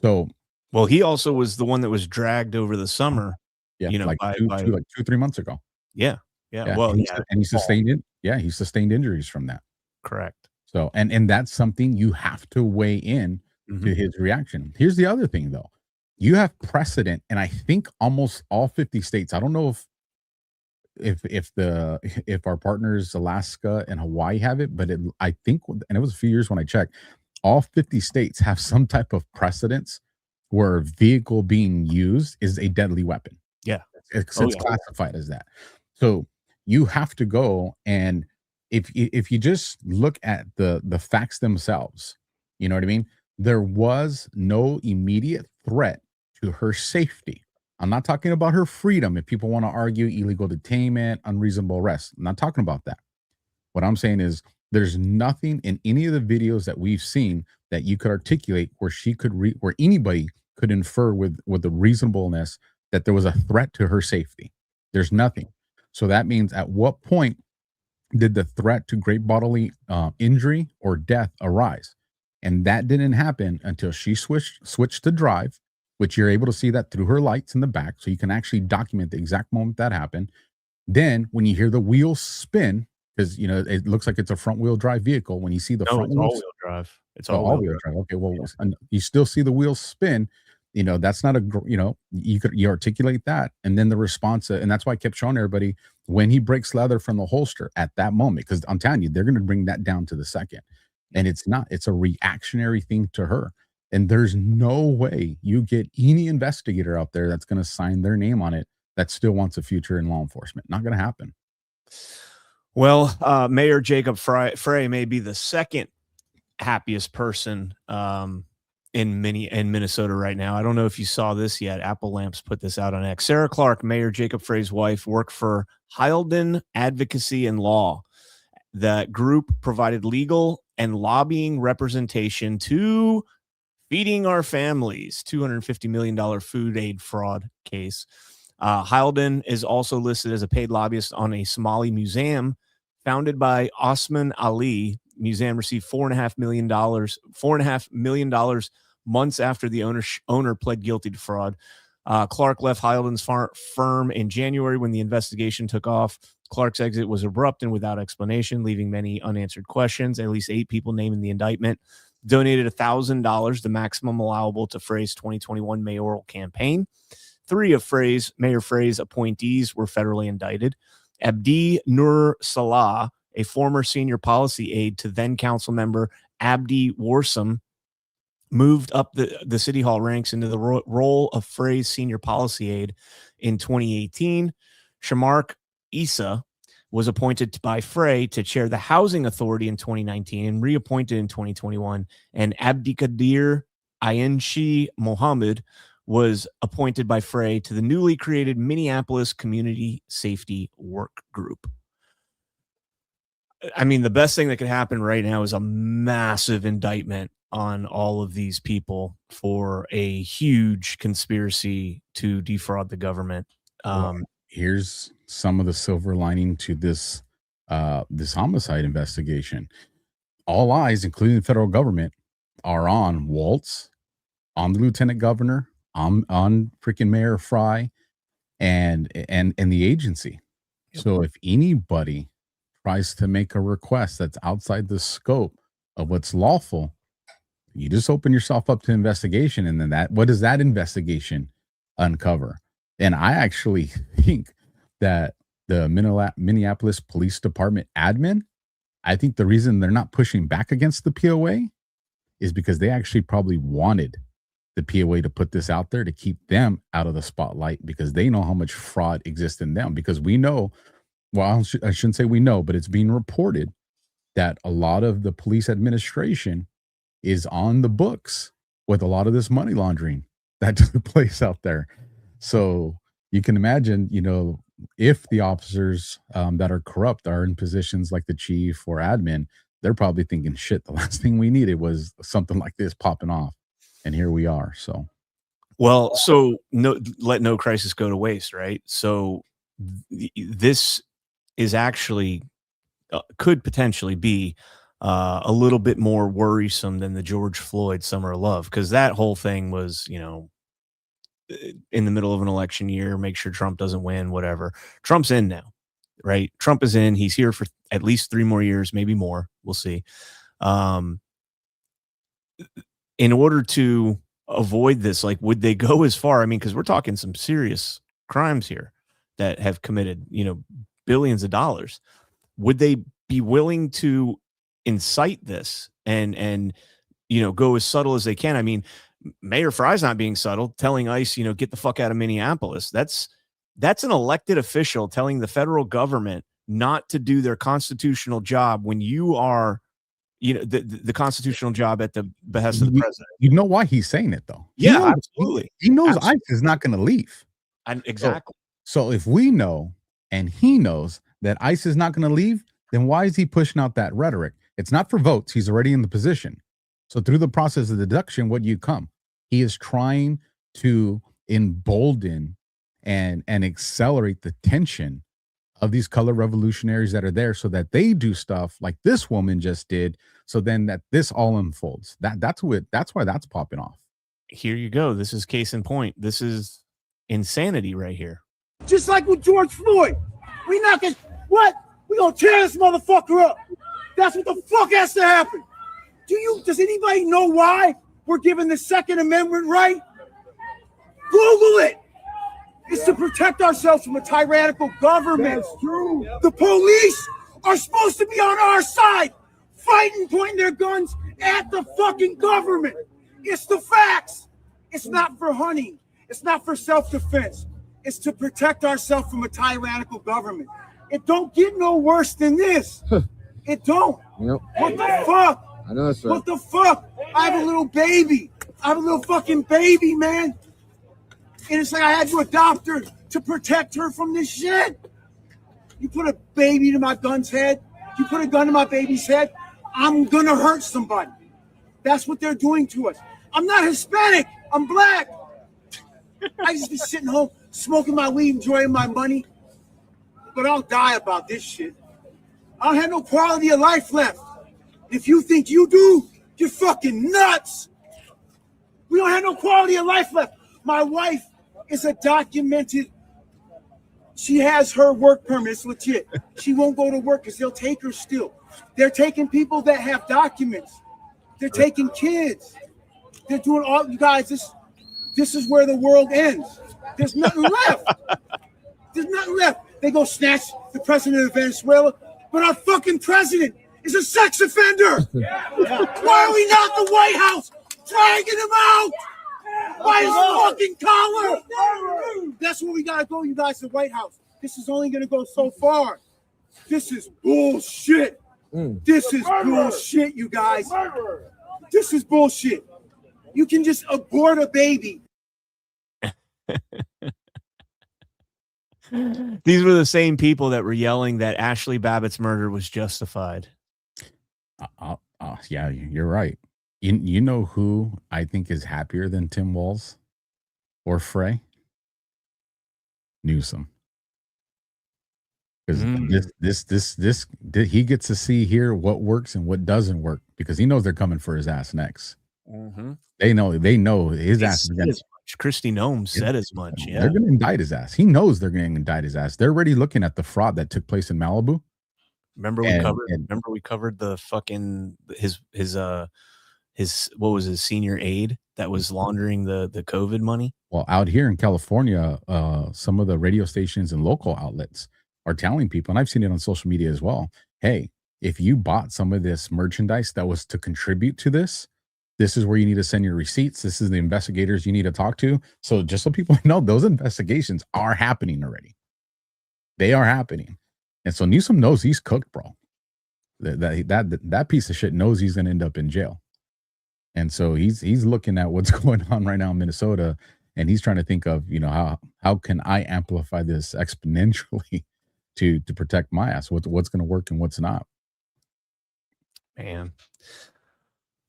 So, well, he also was the one that was dragged over the summer. Yeah, like 2-3 months ago. Yeah. Well, and he sustained it. Yeah, he sustained injuries from that. Correct. So, and that's something you have to weigh in to his reaction. Here's the other thing, though. You have precedent, and I think almost all 50 states. I don't know if our partners Alaska and Hawaii have it, but I think, and it was a few years when I checked, all 50 states have some type of precedence where a vehicle being used is a deadly weapon. Yeah, it's classified as that. So you have to go, and if you just look at the facts themselves, you know what I mean? There was no immediate threat to her safety. I'm not talking about her freedom. If people want to argue illegal detainment, unreasonable arrest, I'm not talking about that. What I'm saying is there's nothing in any of the videos that we've seen that you could articulate where she could where anybody could infer with the reasonableness that there was a threat to her safety. There's nothing. So that means at what point did the threat to great bodily injury or death arise? And that didn't happen until she switched to drive, which you're able to see that through her lights in the back. So you can actually document the exact moment that happened. Then when you hear the wheels spin, because, it looks like it's a front wheel drive vehicle. When you see the front wheels, all-wheel drive. It's all-wheel drive. Okay, well, you still see the wheels spin. That's not you articulate that. And then the response, and that's why I kept showing everybody when he breaks leather from the holster at that moment, because I'm telling you, they're going to bring that down to the second. And it's a reactionary thing to her. And there's no way you get any investigator out there that's going to sign their name on it that still wants a future in law enforcement. Not going to happen. Well, Mayor Jacob Frey may be the second happiest person in Minnesota right now. I don't know if you saw this yet. Apple Lamps put this out on X. Sarah Clark, Mayor Jacob Frey's wife, worked for Hylden Advocacy and Law. The group provided legal and lobbying representation to Feeding Our Families, $250 million food aid fraud case. Hylden is also listed as a paid lobbyist on a Somali museum founded by Osman Ali. Museum received $4.5 million months after the owner pled guilty to fraud. Clark left Hylden's firm in January when the investigation took off. Clark's exit was abrupt and without explanation, leaving many unanswered questions. At least 8 people named in the indictment donated $1,000, the maximum allowable to Frey's 2021 mayoral campaign. 3 of Mayor Frey's appointees were federally indicted. Abdi Nur Salah, a former senior policy aide to then council member Abdi Warsam, moved up the city hall ranks into the role of Frey's senior policy aide in 2018. Shamark Issa was appointed by Frey to chair the Housing Authority in 2019 and reappointed in 2021. And Abdikadir Ayanshi Mohammed was appointed by Frey to the newly created Minneapolis Community Safety Work Group. I mean, the best thing that could happen right now is a massive indictment on all of these people for a huge conspiracy to defraud the government. Here's some of the silver lining to this homicide investigation. All eyes, including the federal government, are on Waltz, on the lieutenant governor, on freaking Mayor Frey, and the agency. Yep. So if anybody tries to make a request that's outside the scope of what's lawful, you just open yourself up to investigation. And then what does that investigation uncover? And I actually think that the Minneapolis Police Department admin, I think the reason they're not pushing back against the POA is because they actually probably wanted the POA to put this out there to keep them out of the spotlight, because they know how much fraud exists in them. Because we know, well, I shouldn't say we know, but it's being reported that a lot of the police administration is on the books with a lot of this money laundering that took place out there. So you can imagine, if the officers that are corrupt are in positions like the chief or admin, they're probably thinking, shit, the last thing we needed was something like this popping off. And here we are. So, well, let no crisis go to waste, right? So this is actually could potentially be a little bit more worrisome than the George Floyd Summer of Love, because that whole thing was, in the middle of an election year, make sure Trump doesn't win, whatever. Trump's in now, right? Trump is in. He's here for at least 3 more years, maybe more. We'll see. In order to avoid this, like, would they go as far? I mean, because we're talking some serious crimes here that have committed, billions of dollars. Would they be willing to incite this and go as subtle as they can? I mean, Mayor Fry's not being subtle, telling ICE, get the fuck out of Minneapolis. That's an elected official telling the federal government not to do their constitutional job when you are, the constitutional job at the behest of the president. You know why he's saying it, though? Yeah, absolutely. He knows ICE is not going to leave. Exactly. So if we know and he knows that ICE is not going to leave, then why is he pushing out that rhetoric? It's not for votes. He's already in the position. So through the process of deduction, what you come? He is trying to embolden and accelerate the tension of these color revolutionaries that are there, so that they do stuff like this woman just did. So then that this all unfolds. That's why that's popping off. Here you go. This is case in point. This is insanity right here. Just like with George Floyd. We not gonna, what? We gonna tear this motherfucker up. That's what the fuck has to happen. Does anybody know why we're given the Second Amendment right? Google it. It's to protect ourselves from a tyrannical government. That's true. The police are supposed to be on our side, fighting, pointing their guns at the fucking government. It's the facts. It's not for hunting. It's not for self-defense. It's to protect ourselves from a tyrannical government. It don't get no worse than this. It don't. Yep. What the fuck? I know that's right. What the fuck? I have a little baby. I have a little fucking baby, man. And it's like I had to adopt her to protect her from this shit. You put a baby to my gun's head. You put a gun to my baby's head. I'm going to hurt somebody. That's what they're doing to us. I'm not Hispanic. I'm black. I just be sitting home, smoking my weed, enjoying my money. But I'll die about this shit. I don't have no quality of life left. If you think you do, you're fucking nuts. We don't have no quality of life left. My wife is a documented, she has her work permit. It's legit. She won't go to work because they'll take her still. They're taking people that have documents. They're taking kids. They're doing all, you guys, this is where the world ends. There's nothing left. There's nothing left. They go snatch the president of Venezuela, but our fucking president is a sex offender. Why are we not in the White House dragging him out by his fucking collar? That's where we gotta go, you guys, to the White House. This is only gonna go so far. This is bullshit. This is bullshit, you guys. This is bullshit. You can just abort a baby. These were the same people that were yelling that Ashley Babbitt's murder was justified. Yeah, you're right. You know who I think is happier than Tim Walz or Frey? Newsom. Because this he gets to see here what works and what doesn't work, because he knows they're coming for his ass next. They know his ass is going to. Kristi Noem said as much. Yeah, they're going to indict his ass. He knows they're going to indict his ass. They're already looking at the fraud that took place in Malibu. Remember we covered the fucking his what was his senior aide that was laundering the COVID money? Well, out here in California, some of the radio stations and local outlets are telling people, and I've seen it on social media as well, hey, if you bought some of this merchandise that was to contribute to this, this is where you need to send your receipts. This is the investigators you need to talk to. So just so people know, those investigations are happening already. They are happening. And so Newsom knows he's cooked, bro. That piece of shit knows he's going to end up in jail. And so he's looking at what's going on right now in Minnesota, and he's trying to think of, how can I amplify this exponentially to protect my ass? What's going to work and what's not? Man.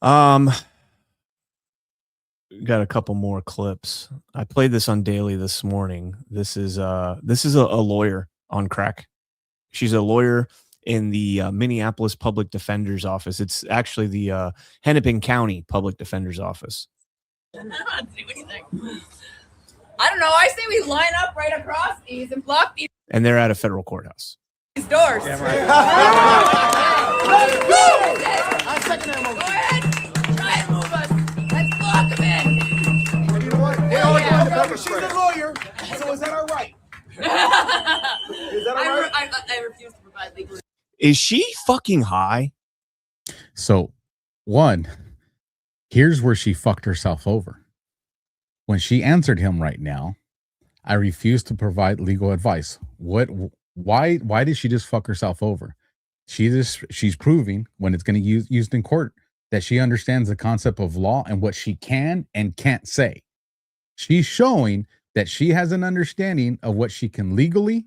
Got a couple more clips. I played this on Daily this morning. This is a lawyer on crack. She's a lawyer in the Minneapolis Public Defender's Office. It's actually the Hennepin County Public Defender's Office. What do you think? I don't know. I say we line up right across these and block these And they're at a federal courthouse. doors. Yeah, right. Go ahead. Try and move us. Let's block them in. You know what? She's a lawyer, so is that all right? Is that all right? I refuse to provide legal. Is she fucking high? So, one, here's where she fucked herself over. When she answered him right now, I refuse to provide legal advice. Why did she just fuck herself over? She's proving, when it's going to be used in court, that she understands the concept of law and what she can and can't say. She's showing that she has an understanding of what she can legally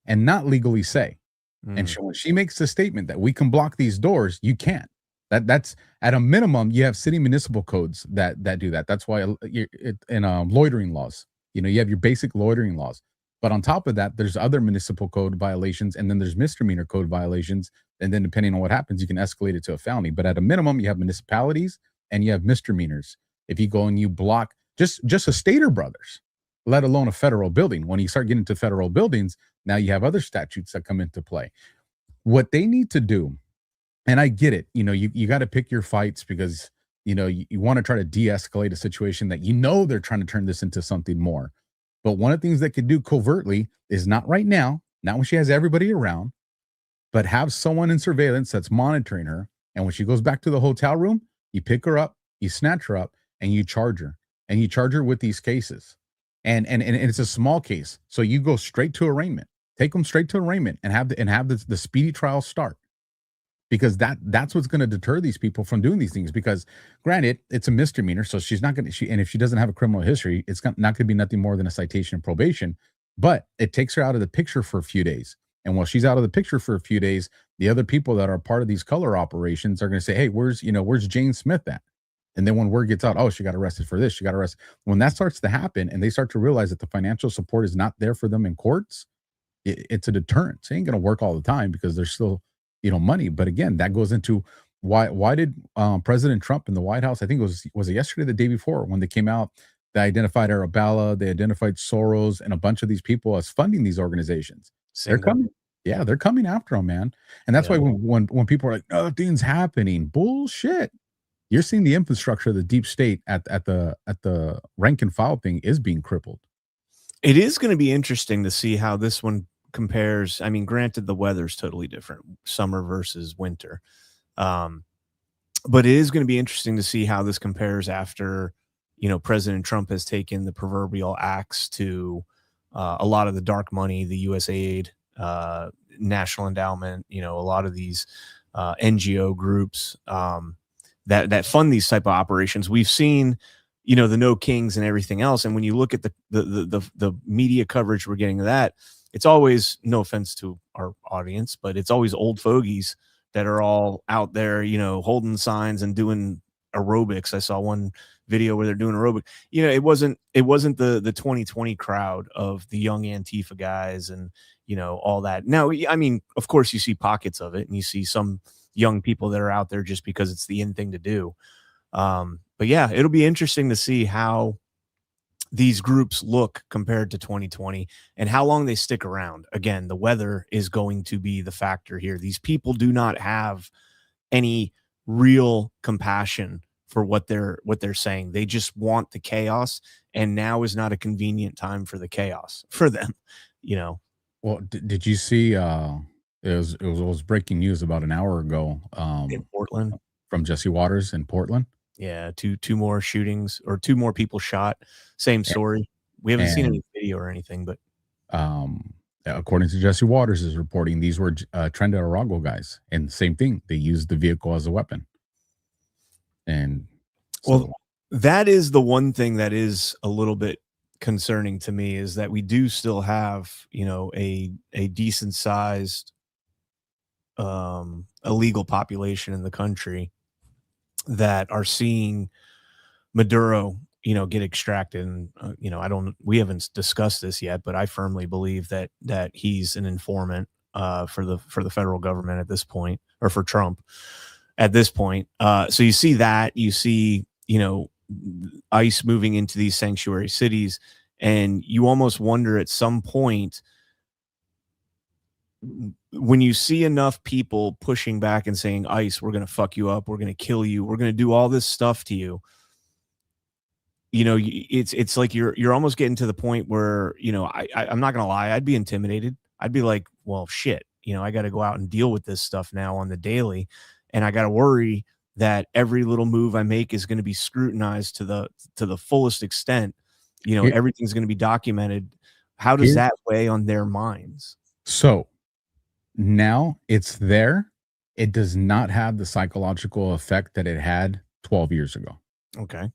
and not legally say. And when she makes the statement that we can block these doors, you can't. That's at a minimum. You have city municipal codes that do that. That's why in loitering laws, you have your basic loitering laws. But on top of that, there's other municipal code violations, and then there's misdemeanor code violations. And then depending on what happens, you can escalate it to a felony. But at a minimum, you have municipalities and you have misdemeanors. If you go and you block just a Stater Brothers, let alone a federal building. When you start getting to federal buildings, now you have other statutes that come into play. What they need to do, and I get it, you got to pick your fights because, you want to try to de-escalate a situation that they're trying to turn this into something more. But one of the things they could do covertly is not right now, not when she has everybody around, but have someone in surveillance that's monitoring her. And when she goes back to the hotel room, you pick her up, you snatch her up, and you charge her. And you charge her with these cases. And it's a small case. So you go straight to arraignment. Take them straight to arraignment and have the speedy trial start. Because that's what's going to deter these people from doing these things. Because granted, it's a misdemeanor, so she's not going to. And if she doesn't have a criminal history, it's not going to be nothing more than a citation and probation. But it takes her out of the picture for a few days. And while she's out of the picture for a few days, the other people that are part of these color operations are going to say, "Hey, where's Jane Smith at?" And then when word gets out, oh, she got arrested for this, she got arrested. When that starts to happen, and they start to realize that the financial support is not there for them in courts, it's a deterrent. It ain't going to work all the time because there's still money. But again, that goes into why did President Trump in the White House, I think was it yesterday, the day before, when they came out, they identified Arabella, they identified Soros and a bunch of these people as funding these organizations. They're coming. Yeah, they're coming after them, man. And that's why when people are like, nothing's happening, bullshit. You're seeing the infrastructure of the deep state at the rank and file thing is being crippled. It is going to be interesting to see how this one compares. I mean, granted, the weather's totally different, summer versus winter. But it is going to be interesting to see how this compares after, President Trump has taken the proverbial axe to a lot of the dark money, the USAID, National Endowment, a lot of these NGO groups that fund these type of operations. We've seen, the No Kings and everything else. And when you look at the media coverage we're getting of that, it's always, no offense to our audience, but it's always old fogies that are all out there, holding signs and doing aerobics. I saw one video where they're doing aerobic. It wasn't the 2020 crowd of the young Antifa guys and, all that. Now, I mean, of course you see pockets of it and you see some young people that are out there just because it's the in thing to do. But yeah, it'll be interesting to see how these groups look compared to 2020 and how long they stick around. Again, the weather is going to be the factor here. These people do not have any real compassion for what they're saying. They just want the chaos, and now is not a convenient time for the chaos for them, you know. Well, did you see it was breaking news about an hour ago In Portland from Jesse Waters in Portland? Yeah, two more shootings, or 2 more people shot. Same story. We haven't seen any video or anything, but according to Jesse Waters is reporting, these were Tren de Aragua guys, and same thing. They used the vehicle as a weapon. And so, well, that is the one thing that is a little bit concerning to me, is that we do still have, you know, a decent sized illegal population in the country that are seeing Maduro, you know, get extracted. And you know, we haven't discussed this yet, but I firmly believe that he's an informant for the federal government at this point, or for Trump at this point. So you see that, you see, you know, ICE moving into these sanctuary cities, and you almost wonder at some point, when you see enough people pushing back and saying, ICE, we're going to fuck you up, we're going to kill you, we're going to do all this stuff to you, you know, it's like you're almost getting to the point where, you know, I'm not going to lie, I'd be intimidated. I'd be like, well, shit, you know, I got to go out and deal with this stuff now on the daily, and I got to worry that every little move I make is going to be scrutinized to the fullest extent. You know, everything's going to be documented. How does that weigh on their minds? So now it's there. It does not have the psychological effect that it had 12 years ago. Okay.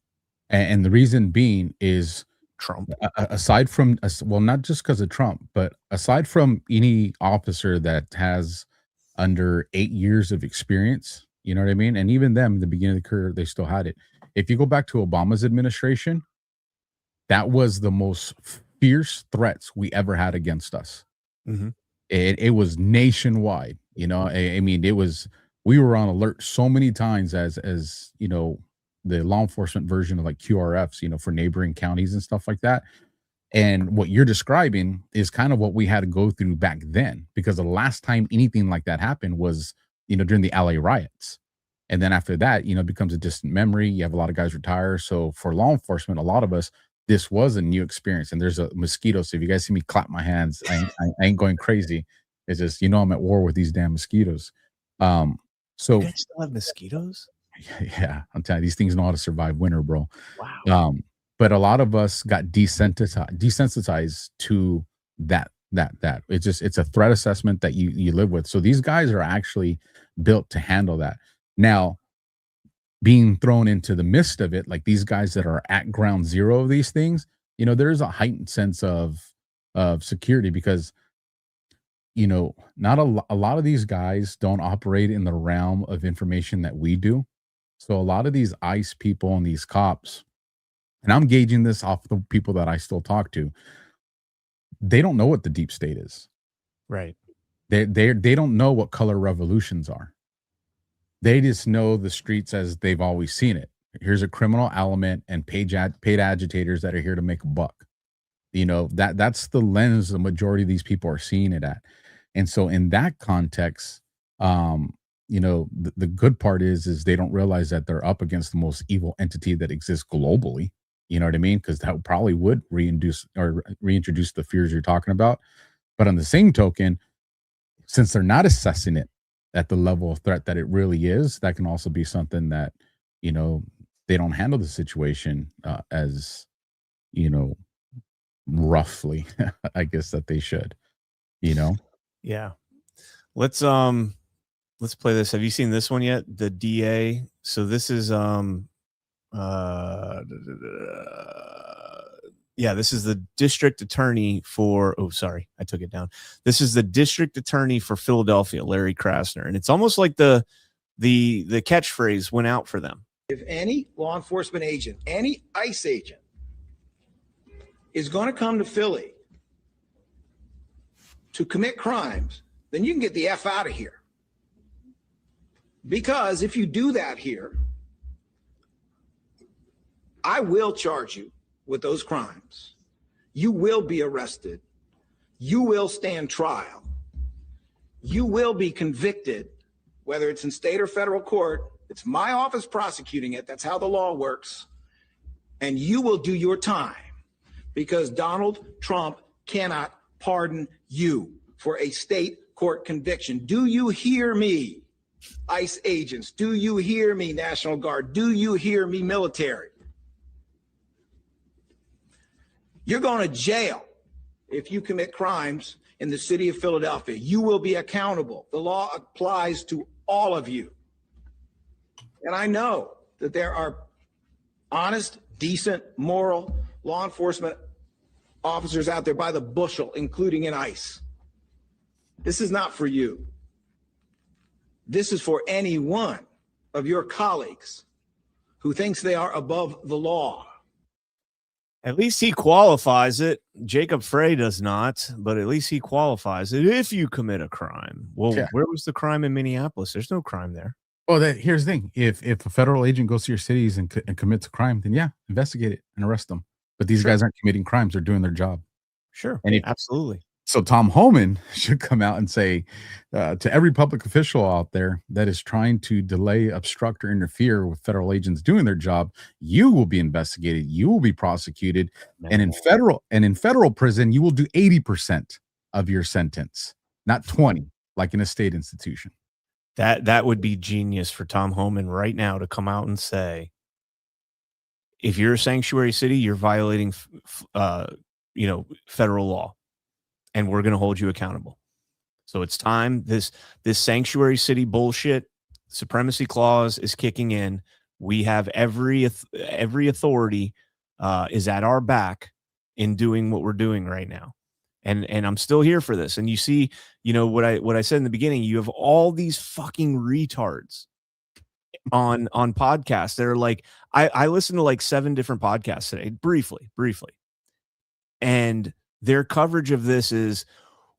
And the reason being is Trump. Aside from, well, not just because of Trump, but aside from any officer that has under 8 years of experience, you know what I mean? And even them, in the beginning of the career, they still had it. If you go back to Obama's administration, that was the most fierce threats we ever had against us. Mm-hmm. It was nationwide, you know. I mean, we were on alert so many times as you know, the law enforcement version of like QRFs, you know, for neighboring counties and stuff like that. And what you're describing is kind of what we had to go through back then, because the last time anything like that happened was, you know, during the LA riots. And then after that, you know, it becomes a distant memory. You have a lot of guys retire. So for law enforcement, a lot of us, this was a new experience. And there's a mosquito. So if you guys see me clap my hands, I ain't going crazy. It's just, you know, I'm at war with these damn mosquitoes. So you guys still have mosquitoes? Yeah, I'm telling you, these things know how to survive winter, bro. Wow. But a lot of us got desensitized to that. It's a threat assessment that you live with. So these guys are actually built to handle that. Now, being thrown into the midst of it, like these guys that are at ground zero of these things, you know, there's a heightened sense of security, because, you know, not a lot of these guys don't operate in the realm of information that we do. So a lot of these ICE people and these cops, and I'm gauging this off the people that I still talk to, they don't know what the deep state is. Right. They don't know what color revolutions are. They just know the streets as they've always seen it. Here's a criminal element and paid agitators that are here to make a buck. You know, that's the lens the majority of these people are seeing it at. And so in that context, you know, the good part is they don't realize that they're up against the most evil entity that exists globally. You know what I mean? Because that probably would reintroduce the fears you're talking about. But on the same token, since they're not assessing it at the level of threat that it really is, that can also be something that, you know, they don't handle the situation as, you know, roughly, I guess that they should, you know? Yeah. Let's play this. Have you seen this one yet? The DA. So this is yeah, this is the district attorney for, oh, sorry, I took it down. This is the district attorney for Philadelphia, Larry Krasner. And it's almost like the catchphrase went out for them. If any law enforcement agent, any ICE agent is going to come to Philly to commit crimes, then you can get the F out of here. Because if you do that here, I will charge you with those crimes, you will be arrested. You will stand trial. You will be convicted, whether it's in state or federal court. It's my office prosecuting it. That's how the law works. And you will do your time, because Donald Trump cannot pardon you for a state court conviction. Do you hear me, ICE agents? Do you hear me, National Guard? Do you hear me, military? You're going to jail if you commit crimes in the city of Philadelphia. You will be accountable. The law applies to all of you. And I know that there are honest, decent, moral law enforcement officers out there by the bushel, including in ICE. This is not for you. This is for any one of your colleagues who thinks they are above the law. At least he qualifies it. Jacob Frey does not, but at least he qualifies it if you commit a crime. Well, Yeah. Where was the crime in Minneapolis? There's no crime there. Well, here's the thing. If a federal agent goes to your cities and commits a crime, then yeah, investigate it and arrest them. But these guys aren't committing crimes. They're doing their job. Sure. And absolutely. So Tom Homan should come out and say to every public official out there that is trying to delay, obstruct, or interfere with federal agents doing their job, you will be investigated. You will be prosecuted. And in federal prison, you will do 80% of your sentence, not 20, like in a state institution. That would be genius for Tom Homan right now to come out and say, if you're a sanctuary city, you're violating, federal law, and we're going to hold you accountable. So it's time. This sanctuary city bullshit, supremacy clause is kicking in. We have every authority is at our back in doing what we're doing right now. And I'm still here for this. And you see, what I said in the beginning, you have all these fucking retards on podcasts that are like, I listened to like 7 different podcasts today, briefly. And their coverage of this is,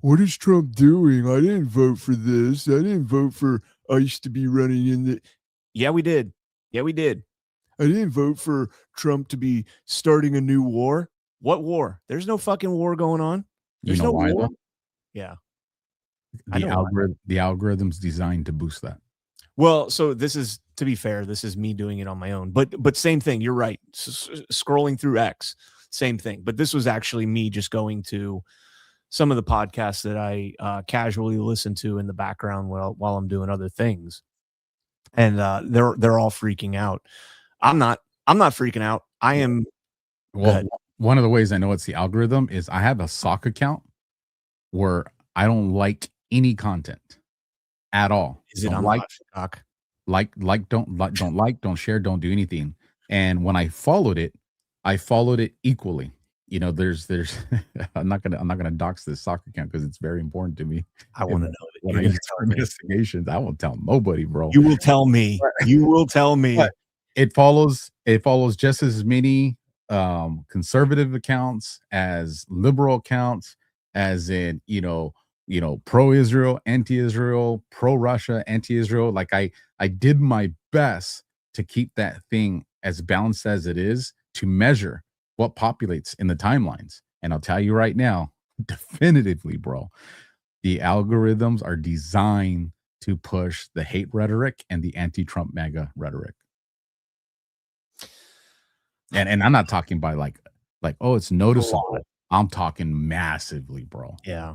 what is Trump doing? I didn't vote for this. I didn't vote for ICE to be running in the. Yeah, we did. I didn't vote for Trump to be starting a new war. What war? There's no fucking war going on. There's no why, war. though? Yeah. The algorithm's designed to boost that. Well, so this is, to be fair, this is me doing it on my own, but same thing. You're right. Scrolling through X, same thing. But this was actually me just going to some of the podcasts that I casually listen to in the background while I'm doing other things, and they're all freaking out. I'm not freaking out. I am. Well, one of the ways I know it's the algorithm is I have a sock account where I don't like any content at all. Is it don't on TikTok? Don't share, don't do anything. And when I followed it equally. There's I'm not gonna dox this sock account because it's very important to me. I want to know it. When I use investigations, I won't tell nobody, bro. You will tell me. But it follows just as many conservative accounts as liberal accounts, as in pro-Israel, anti-Israel, pro-Russia, anti-Israel. Like I did my best to keep that thing as balanced as it is, to measure what populates in the timelines. And I'll tell you right now, definitively, bro, the algorithms are designed to push the hate rhetoric and the anti-Trump MAGA rhetoric. And I'm not talking by like, oh, it's noticeable. I'm talking massively, bro. Yeah.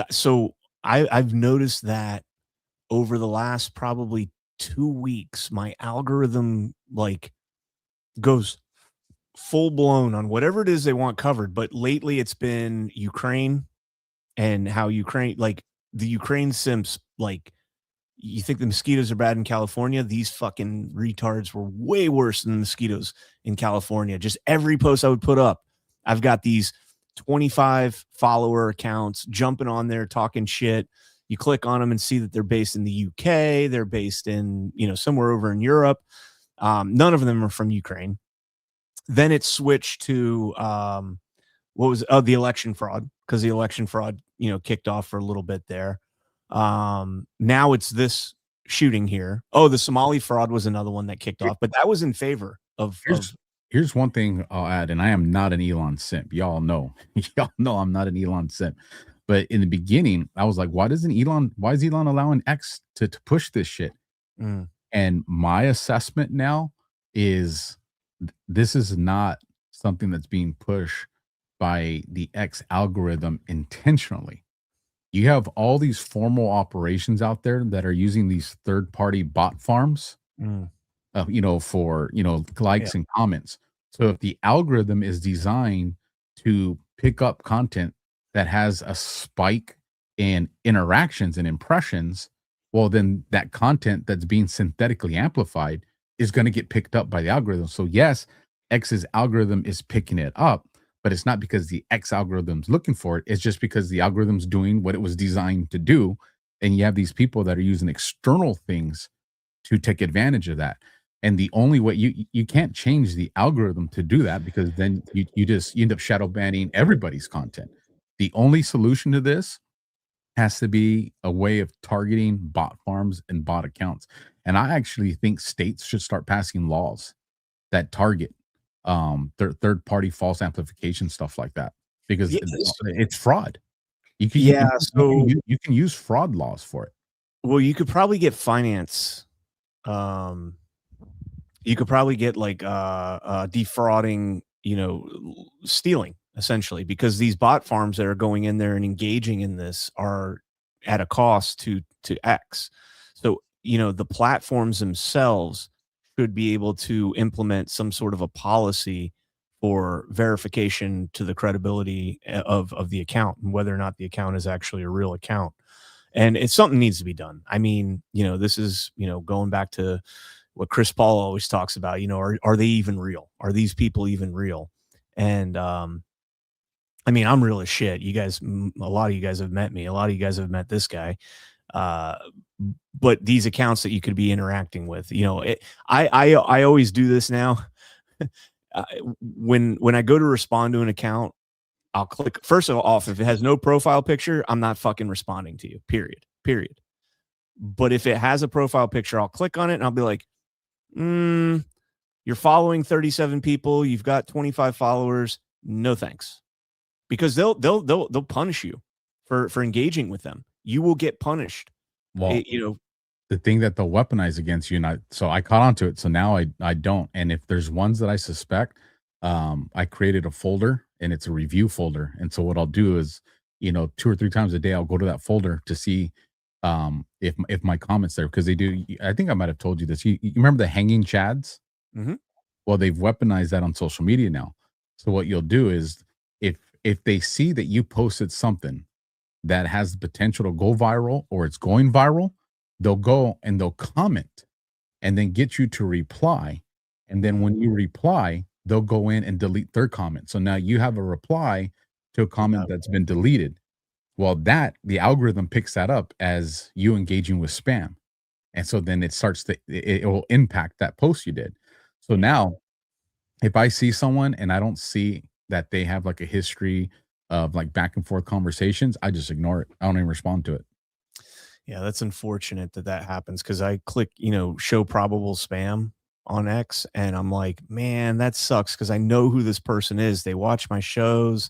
So I've noticed that over the last probably 2 weeks, my algorithm goes full blown on whatever it is they want covered. But lately it's been Ukraine, and how Ukraine, the Ukraine simps, you think the mosquitoes are bad in California? These fucking retards were way worse than the mosquitoes in California. Just every post I would put up, I've got these 25 follower accounts jumping on there talking shit. You click on them and see that they're based in the UK. They're based in, somewhere over in Europe. None of them are from Ukraine. Then it switched to the election fraud, because the election fraud, kicked off for a little bit there. Now it's this shooting here. Oh, the Somali fraud was another one that kicked off, but that was in favor of Here's one thing I'll add, and I am not an Elon simp. Y'all know I'm not an Elon simp. But in the beginning, I was like, why is Elon allowing X to push this shit? Mm. And my assessment now is this is not something that's being pushed by the X algorithm intentionally. You have all these formal operations out there that are using these third-party bot farms, Mm. For, likes and comments. So if the algorithm is designed to pick up content that has a spike in interactions and impressions, well, then that content that's being synthetically amplified is going to get picked up by the algorithm. So yes, X's algorithm is picking it up, but it's not because the X algorithm's looking for it. It's just because the algorithm's doing what it was designed to do. And you have these people that are using external things to take advantage of that. And the only way you can't change the algorithm to do that, because then you end up shadow banning everybody's content. The only solution to this has to be a way of targeting bot farms and bot accounts. And I actually think states should start passing laws that target third party false amplification, stuff like that, because it's fraud. You can use fraud laws for it. Well, you could probably get finance. You could probably get like defrauding, stealing, essentially, because these bot farms that are going in there and engaging in this are at a cost to X. So, the platforms themselves should be able to implement some sort of a policy for verification to the credibility of the account and whether or not the account is actually a real account. And it's something needs to be done. I mean, this is, going back to what Chris Paul always talks about, are they even real? Are these people even real? And, I mean, I'm real as shit. You guys, a lot of you guys have met me. A lot of you guys have met this guy. But these accounts that you could be interacting with, I always do this now. When I go to respond to an account, I'll click first of all, if it has no profile picture, I'm not fucking responding to you, period. But if it has a profile picture, I'll click on it and I'll be like, you're following 37 people. You've got 25 followers. No, thanks. Because they'll punish you for engaging with them. You will get punished. Well, the thing that they'll weaponize against you, so I caught onto it. So now I don't. And if there's ones that I suspect, I created a folder and it's a review folder. And so what I'll do is, 2 or 3 times a day, I'll go to that folder to see if my comments there, because they do. I think I might have told you this. You remember the hanging chads? Mm-hmm. Well, they've weaponized that on social media now. So what you'll do is if they see that you posted something that has the potential to go viral or it's going viral, they'll go and they'll comment and then get you to reply. And then when you reply, they'll go in and delete their comment. So now you have a reply to a comment that's been deleted. Well, the algorithm picks that up as you engaging with spam. And so then it will impact that post you did. So now if I see someone and I don't see that they have like a history of like back and forth conversations, I just ignore it. I don't even respond to it. Yeah, that's unfortunate that happens, because I click, show probable spam on X and I'm like, man, that sucks, because I know who this person is. They watch my shows,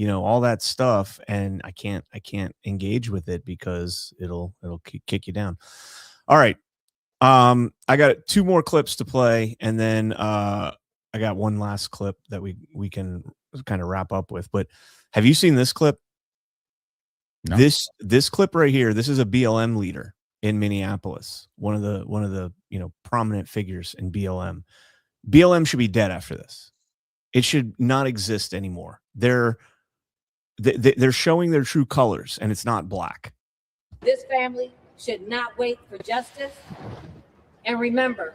all that stuff, and I can't engage with it because it'll kick you down. All right. I got 2 more clips to play, and then I got one last clip that we can kind of wrap up with. But have you seen this clip? No. This clip right here, this is a BLM leader in Minneapolis, one of the prominent figures in BLM. BLM should be dead after this. It should not exist anymore. They're showing their true colors, and it's not black. This family should not wait for justice. And remember,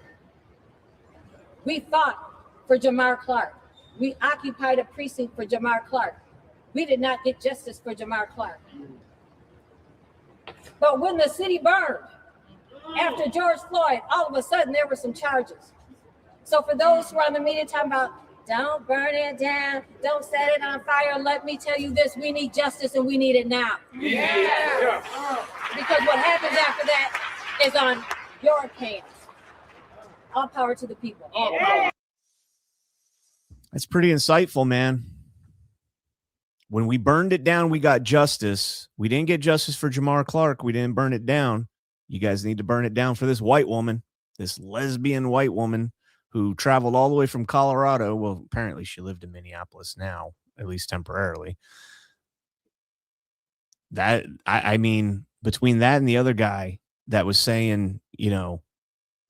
we fought for Jamar Clark. We occupied a precinct for Jamar Clark. We did not get justice for Jamar Clark. But when the city burned, after George Floyd, all of a sudden there were some charges. So for those who are on the media talking about, don't burn it down, don't set it on fire, let me tell you this, we need justice and we need it now. Yeah. Because what happens after that is on your hands. All power to the people. That's pretty insightful, man. When we burned it down, we got justice. We didn't get justice for Jamar Clark. We didn't burn it down. You guys need to burn it down for this white woman, this lesbian white woman who traveled all the way from Colorado. Well, apparently she lived in Minneapolis now, at least temporarily. That, I mean, between that and the other guy that was saying, you know,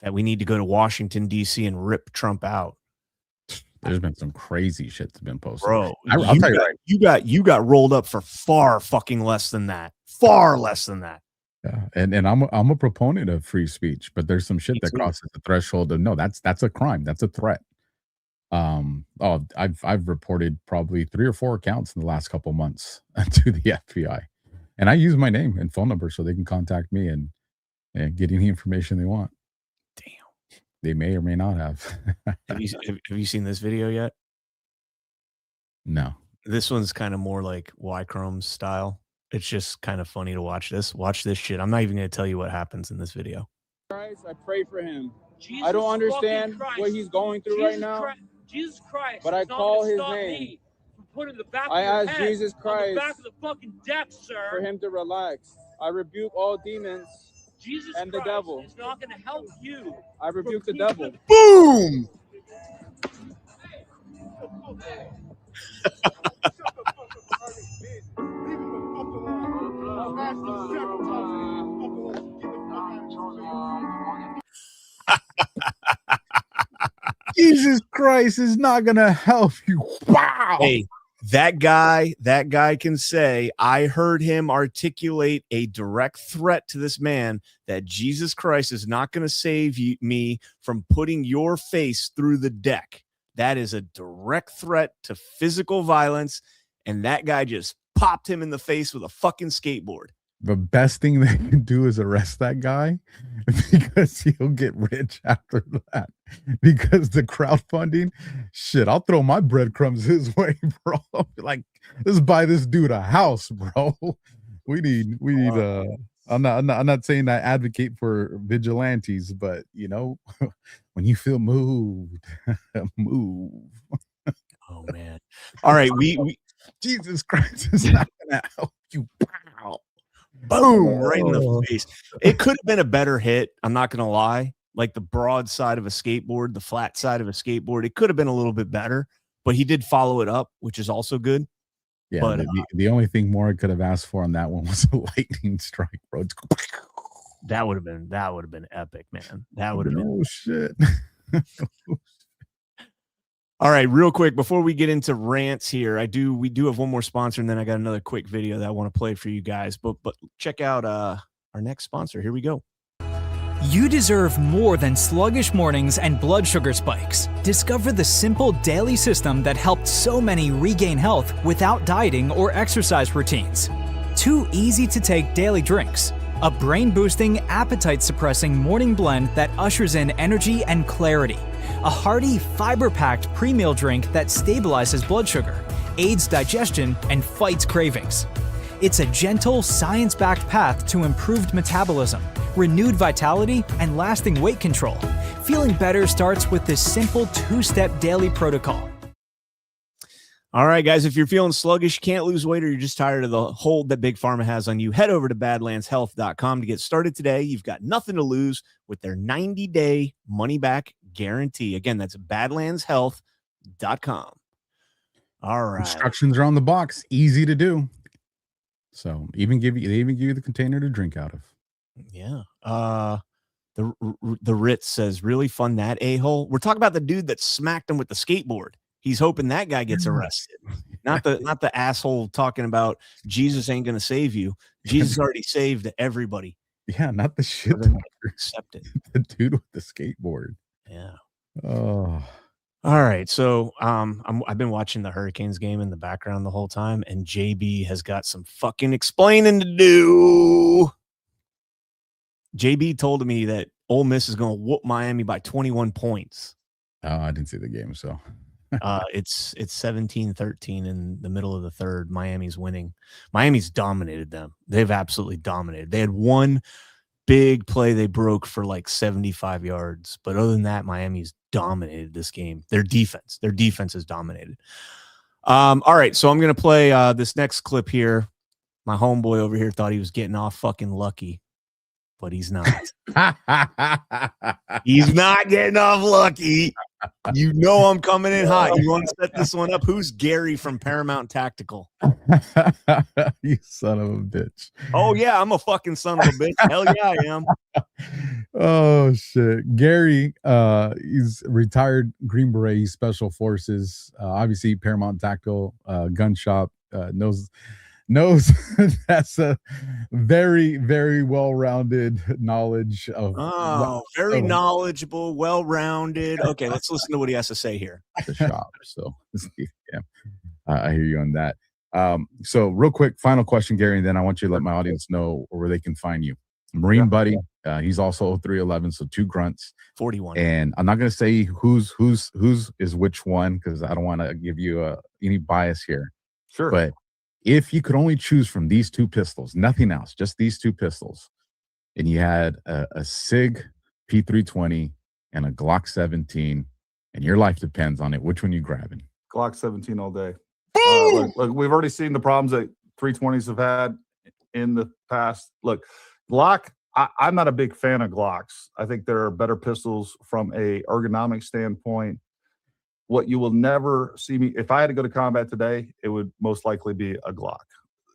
that we need to go to Washington, D.C. and rip Trump out. There's been some crazy shit that's been posted. Bro, I'll tell you right. You got rolled up for far fucking less than that. Far less than that. Yeah, and I'm a proponent of free speech, but there's some shit that crosses the threshold of no, that's a crime, that's a threat. I've reported probably 3 or 4 accounts in the last couple months to the FBI, and I use my name and phone number so they can contact me and get any information they want. Damn, they may or may not have. Have you seen this video yet? No. This one's kind of more like Y-Chrome's style. It's just kind of funny to watch this. Watch this shit. I'm not even going to tell you what happens in this video. Christ, I pray for him. I don't understand what he's going through right now. Jesus Christ, but I call his name. I ask Jesus Christ for him to relax. I rebuke all demons and the devil. It's not going to help you. I rebuke the devil. Boom! Jesus Christ is not gonna help you. Wow. Hey, that guy can say, I heard him articulate a direct threat to this man that Jesus Christ is not going to save me from putting your face through the deck. That is a direct threat to physical violence, and that guy just popped him in the face with a fucking skateboard. The best thing they can do is arrest that guy because he'll get rich after that. Because the crowdfunding, shit, I'll throw my breadcrumbs his way, bro. Like, let's buy this dude a house, bro. We need. I'm not saying I advocate for vigilantes, but you know, when you feel moved, move. Oh man! All right, we Jesus Christ is not gonna help you. Wow. Boom, right in the face. It could have been a better hit. I'm not going to lie. Like the broad side of a skateboard, the flat side of a skateboard, it could have been a little bit better, but he did follow it up, which is also good. Yeah, but the only thing more I could have asked for on that one was a lightning strike, bro. That would have been epic, man. That would have been. Oh shit. All right, real quick before we get into rants here, we do have one more sponsor, and then I got another quick video that I want to play for you guys. But check out our next sponsor. Here we go. You deserve more than sluggish mornings and blood sugar spikes. Discover the simple daily system that helped so many regain health without dieting or exercise routines. 2 easy-to-take daily drinks. A brain-boosting, appetite-suppressing morning blend that ushers in energy and clarity. A hearty, fiber-packed pre-meal drink that stabilizes blood sugar, aids digestion, and fights cravings. It's a gentle, science-backed path to improved metabolism, renewed vitality, and lasting weight control. Feeling better starts with this simple 2-step daily protocol. All right, guys, if you're feeling sluggish, can't lose weight, or you're just tired of the hold that Big Pharma has on you, head over to badlandshealth.com to get started today. You've got nothing to lose with their 90-day money-back guarantee. Again, that's badlandshealth.com. All right. Instructions are on the box. Easy to do. So they even give you the container to drink out of. Yeah. The Ritz says, really fun, that a-hole. We're talking about the dude that smacked him with the skateboard. He's hoping that guy gets arrested. Not the asshole talking about Jesus ain't going to save you. Jesus already saved everybody. Yeah, not the shit. Accept it. The dude with the skateboard. Yeah. Oh. All right. So I've been watching the Hurricanes game in the background the whole time, and JB has got some fucking explaining to do. JB told me that Ole Miss is going to whoop Miami by 21 points. Oh, I didn't see the game, so it's 17-13 in the middle of the third. Miami's winning. Miami's dominated them. They've absolutely dominated. They had one big play they broke for like 75 yards. But other than that, Miami's dominated this game. Their defense is dominated. All right, so I'm going to play this next clip here. My homeboy over here thought he was getting off fucking lucky, but he's not. He's not getting off lucky. You know I'm coming in hot. You want to set this one up? Who's Gary from Paramount Tactical? You son of a bitch. Oh, yeah, I'm a fucking son of a bitch. Hell yeah, I am. Oh, shit. Gary, he's retired Green Beret, he's Special Forces. Obviously, Paramount Tactical gun shop, knows that's a very, very well-rounded knowledge of very knowledgeable, well-rounded. Okay, let's listen to what he has to say here. The shop. So yeah, I hear you on that. So real quick, final question, Gary, and then I want you to let my audience know where they can find you. Marine Buddy, he's also 0311, so 2 grunts. 41. And I'm not going to say who's is which one because I don't want to give you any bias here. Sure. But if you could only choose from these 2 pistols, nothing else, just these 2 pistols, and you had a SIG P320 and a Glock 17, and your life depends on it, which one you grabbing? Glock 17 all day. Look, we've already seen the problems that 320s have had in the past. Look, Glock, I'm not a big fan of Glocks. I think there are better pistols from a ergonomic standpoint. What you will never see me, if I had to go to combat today, it would most likely be a Glock.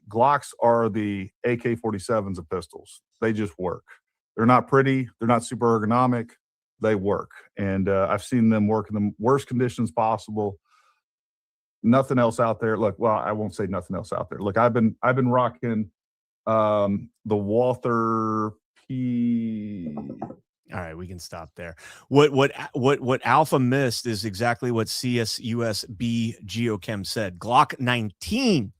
Glocks are the AK-47s of pistols. They just work. They're not pretty. They're not super ergonomic. They work. And I've seen them work in the worst conditions possible. Nothing else out there. Look, well, I won't say nothing else out there. Look, I've been rocking the Walther P. All right, we can stop there. What Alpha missed is exactly what CSUSB Geochem said. Glock 19,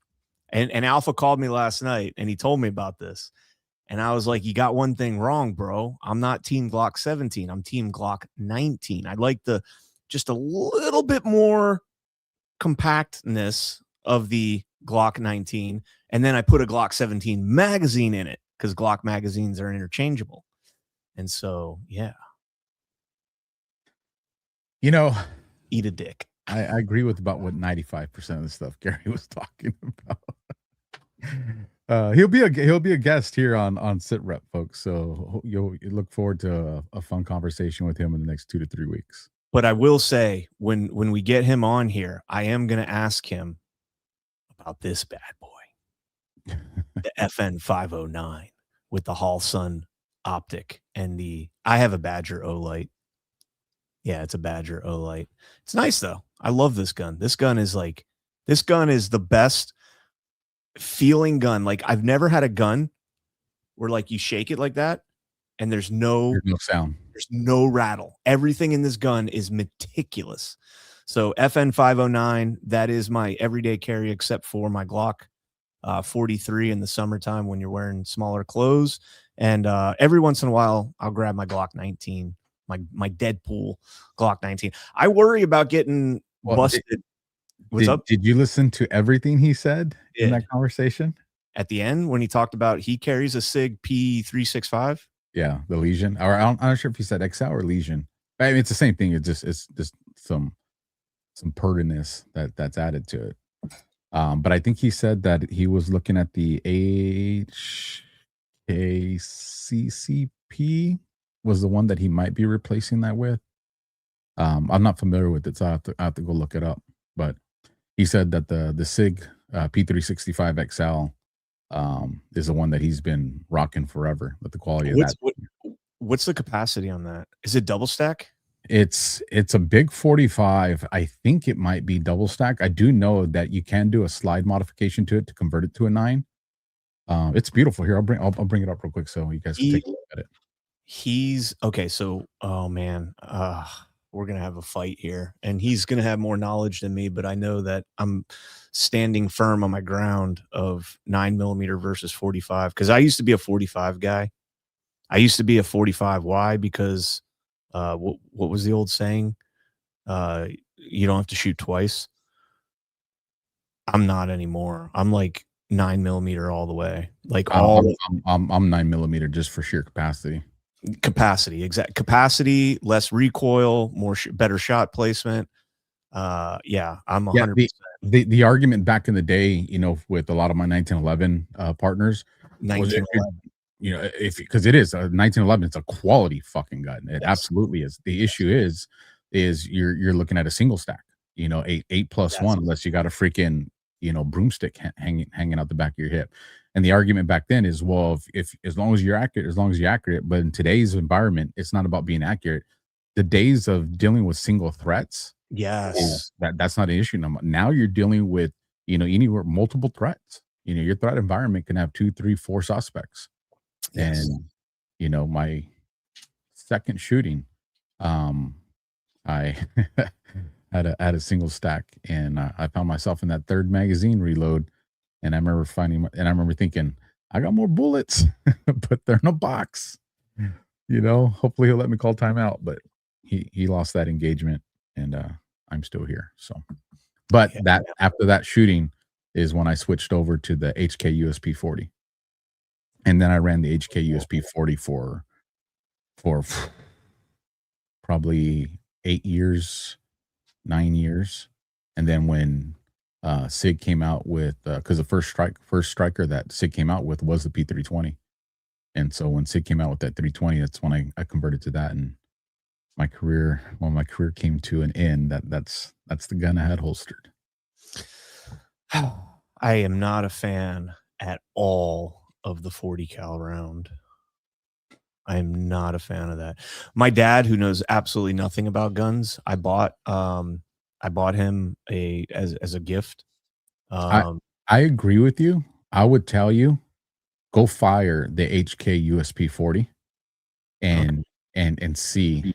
and Alpha called me last night and he told me about this, and I was like, "You got one thing wrong, bro. I'm not Team Glock 17. I'm Team Glock 19. I like just a little bit more compactness of the Glock 19, and then I put a Glock 17 magazine in it because Glock magazines are interchangeable." And so, yeah. You know, eat a dick. I agree with about what 95% of the stuff Gary was talking about. He'll be a guest here on SITREP, folks. So you'll look forward to a fun conversation with him in the next 2 to 3 weeks. But I will say, when we get him on here, I am going to ask him about this bad boy, the FN 509 with the Hall Sun optic and I have a Badger O-Light. Yeah, it's a Badger O-Light. It's nice though. I love this gun. This gun is the best feeling gun. Like, I've never had a gun where like you shake it like that and there's no sound. There's no rattle. Everything in this gun is meticulous. So FN 509, that is my everyday carry except for my Glock 43 in the summertime when you're wearing smaller clothes. And every once in a while, I'll grab my Glock 19, my Deadpool Glock 19. I worry about getting busted. What's up? Did you listen to everything he said in that conversation? At the end, when he talked about he carries a SIG P365? Yeah, the Legion. Or I'm not sure if he said XL or Legion. I mean, it's the same thing. It's just some purtiness that's added to it. But I think he said that he was looking at the HKCCP was the one that he might be replacing that with. I'm not familiar with it, so I have to go look it up. But he said that the SIG P365 XL is the one that he's been rocking forever with the quality of that. What's the capacity on that? Is it double stack? It's a big 45. I think it might be double stack. I do know that you can do a slide modification to it to convert it to a 9. It's beautiful. Here, I'll bring it up real quick so you guys can take a look at it. He's okay. So, oh man, we're gonna have a fight here, and he's gonna have more knowledge than me. But I know that I'm standing firm on my ground of 9mm versus 45 because I used to be a 45 guy. I used to be a 45. Why? Because what was the old saying? You don't have to shoot twice. I'm not anymore. I'm like 9mm all the way. Like I'm 9mm just for sheer capacity. Exact capacity, less recoil, better shot placement. Yeah, I'm 100%. The argument back in the day, you know, with a lot of my 1911 partners, 1911. You know, because it is a 1911, it's a quality fucking gun. It absolutely is. The issue is you're looking at a single stack, you know, 8+1, unless you got a freaking, you know, broomstick hanging out the back of your hip. And the argument back then is, well, if as long as you're accurate, but in today's environment, it's not about being accurate. The days of dealing with single threats, yes, that's not an issue no. Now you're dealing with, you know, anywhere multiple threats. You know, your threat environment can have 2, 3, 4 suspects. Yes. And you know, my second shooting, I had a single stack, and I found myself in that third magazine reload, and I remember thinking, I got more bullets, but they're in a box. You know, hopefully he'll let me call timeout, but he lost that engagement, and I'm still here. So, but after that shooting is when I switched over to the HK USP 40, and then I ran the HK USP 40 for probably 8 years, 9 years, and then when SIG came out with, because the first striker that SIG came out with was the P320, and so when SIG came out with that 320, that's when I converted to that, and my career came to an end. That's the gun I had holstered. I am not a fan at all of the 40 cal round. I am not a fan of that. My dad, who knows absolutely nothing about guns, I bought him as a gift. I agree with you. I would tell you, go fire the HK USP 40 and see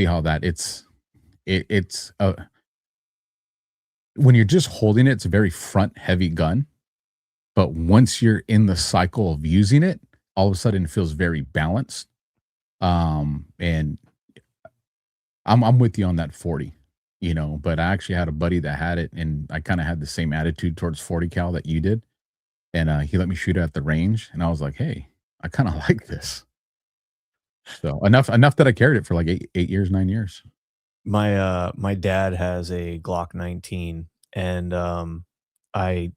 how that it's when you're just holding it, it's a very front heavy gun, but once you're in the cycle of using it, all of a sudden it feels very balanced. And I'm with you on that 40, you know, but I actually had a buddy that had it, and I kind of had the same attitude towards 40 cal that you did. And he let me shoot it at the range, and I was like, hey, I kind of like this. So enough that I carried it for like 8 years, 9 years. My dad has a Glock 19, and I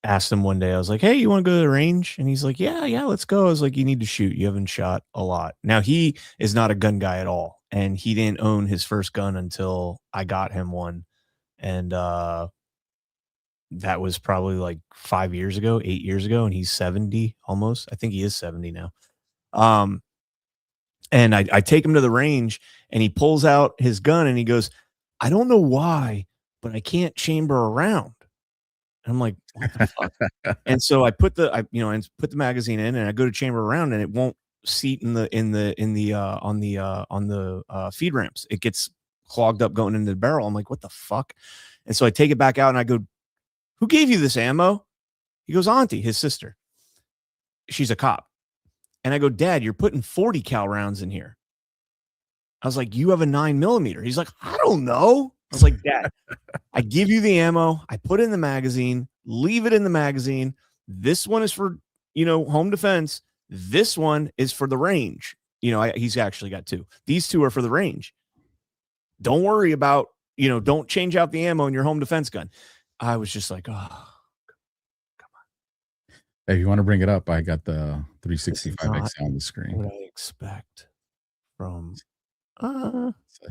asked him one day, I was like, hey, you want to go to the range? And he's like, yeah, let's go. I was like, you need to shoot. You haven't shot a lot. Now, he is not a gun guy at all, and he didn't own his first gun until I got him one. And that was probably like 8 years ago, and he's 70 almost. I think he is 70 now. And I take him to the range, and he pulls out his gun, and he goes, I don't know why, but I can't chamber a round. And I'm like, what the fuck? And so I put the magazine in, and I go to chamber a round, and it won't seat on the feed ramps. It gets clogged up going into the barrel. I'm like, what the fuck? And so I take it back out, and I go, who gave you this ammo? He goes, Auntie, his sister. She's a cop. And I go, Dad, you're putting 40 cal rounds in here. I was like, you have a 9mm. He's like, I don't know. I was like, Dad, I give you the ammo. I put it in the magazine, leave it in the magazine. This one is for, home defense. This one is for the range. He's actually got two. These two are for the range. Don't worry about, don't change out the ammo in your home defense gun. I was just like, oh. If you want to bring it up, I got the 365X on the screen. What I expect from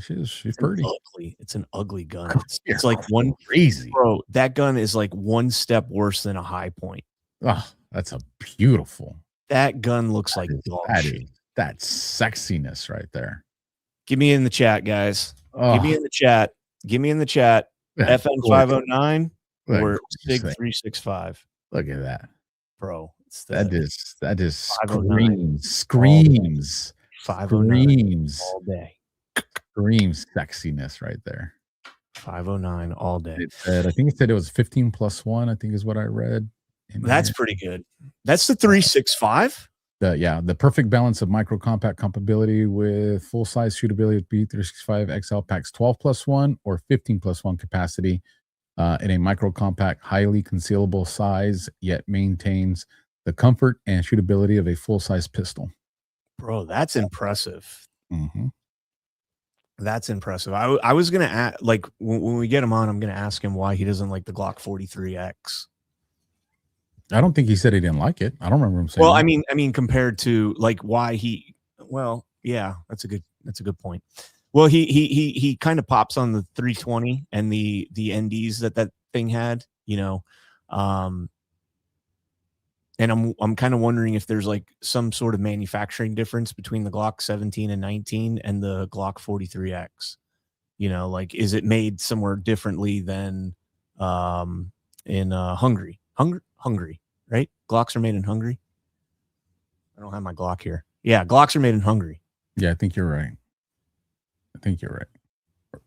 she's pretty ugly. It's an ugly gun. It's like one crazy. Bro, that gun is like one step worse than a high point. Oh, that's a beautiful. That gun looks like dog shit. That's sexiness right there. Give me in the chat, guys. Give me in the chat. FN 509 or SIG 365. Look at that. Bro, that is screams 509 all day. Screams sexiness right there. 509 all day. I think it said it was 15+1, I think is what I read. That's pretty good. That's the 365. The perfect balance of micro compact compatibility with full size shootability with B365 XL packs 12+1 or 15+1 capacity. in a micro compact, highly concealable size, yet maintains the comfort and shootability of a full-size pistol. Bro, that's impressive. Mm-hmm. That's impressive. I was gonna ask, like, when we get him on, I'm gonna ask him why he doesn't like the Glock 43X. I don't think he said he didn't like it. I don't remember him saying. Well, that. I mean, compared to like why he. Well, yeah, that's a good point. Well, he kind of pops on the 320 and the NDs that thing had, you know, and I'm kind of wondering if there's like some sort of manufacturing difference between the Glock 17 and 19 and the Glock 43X. You know, like, is it made somewhere differently than in Hungary, right? Glocks are made in Hungary. I don't have my Glock here. Yeah, Glocks are made in Hungary. Yeah, I think you're right.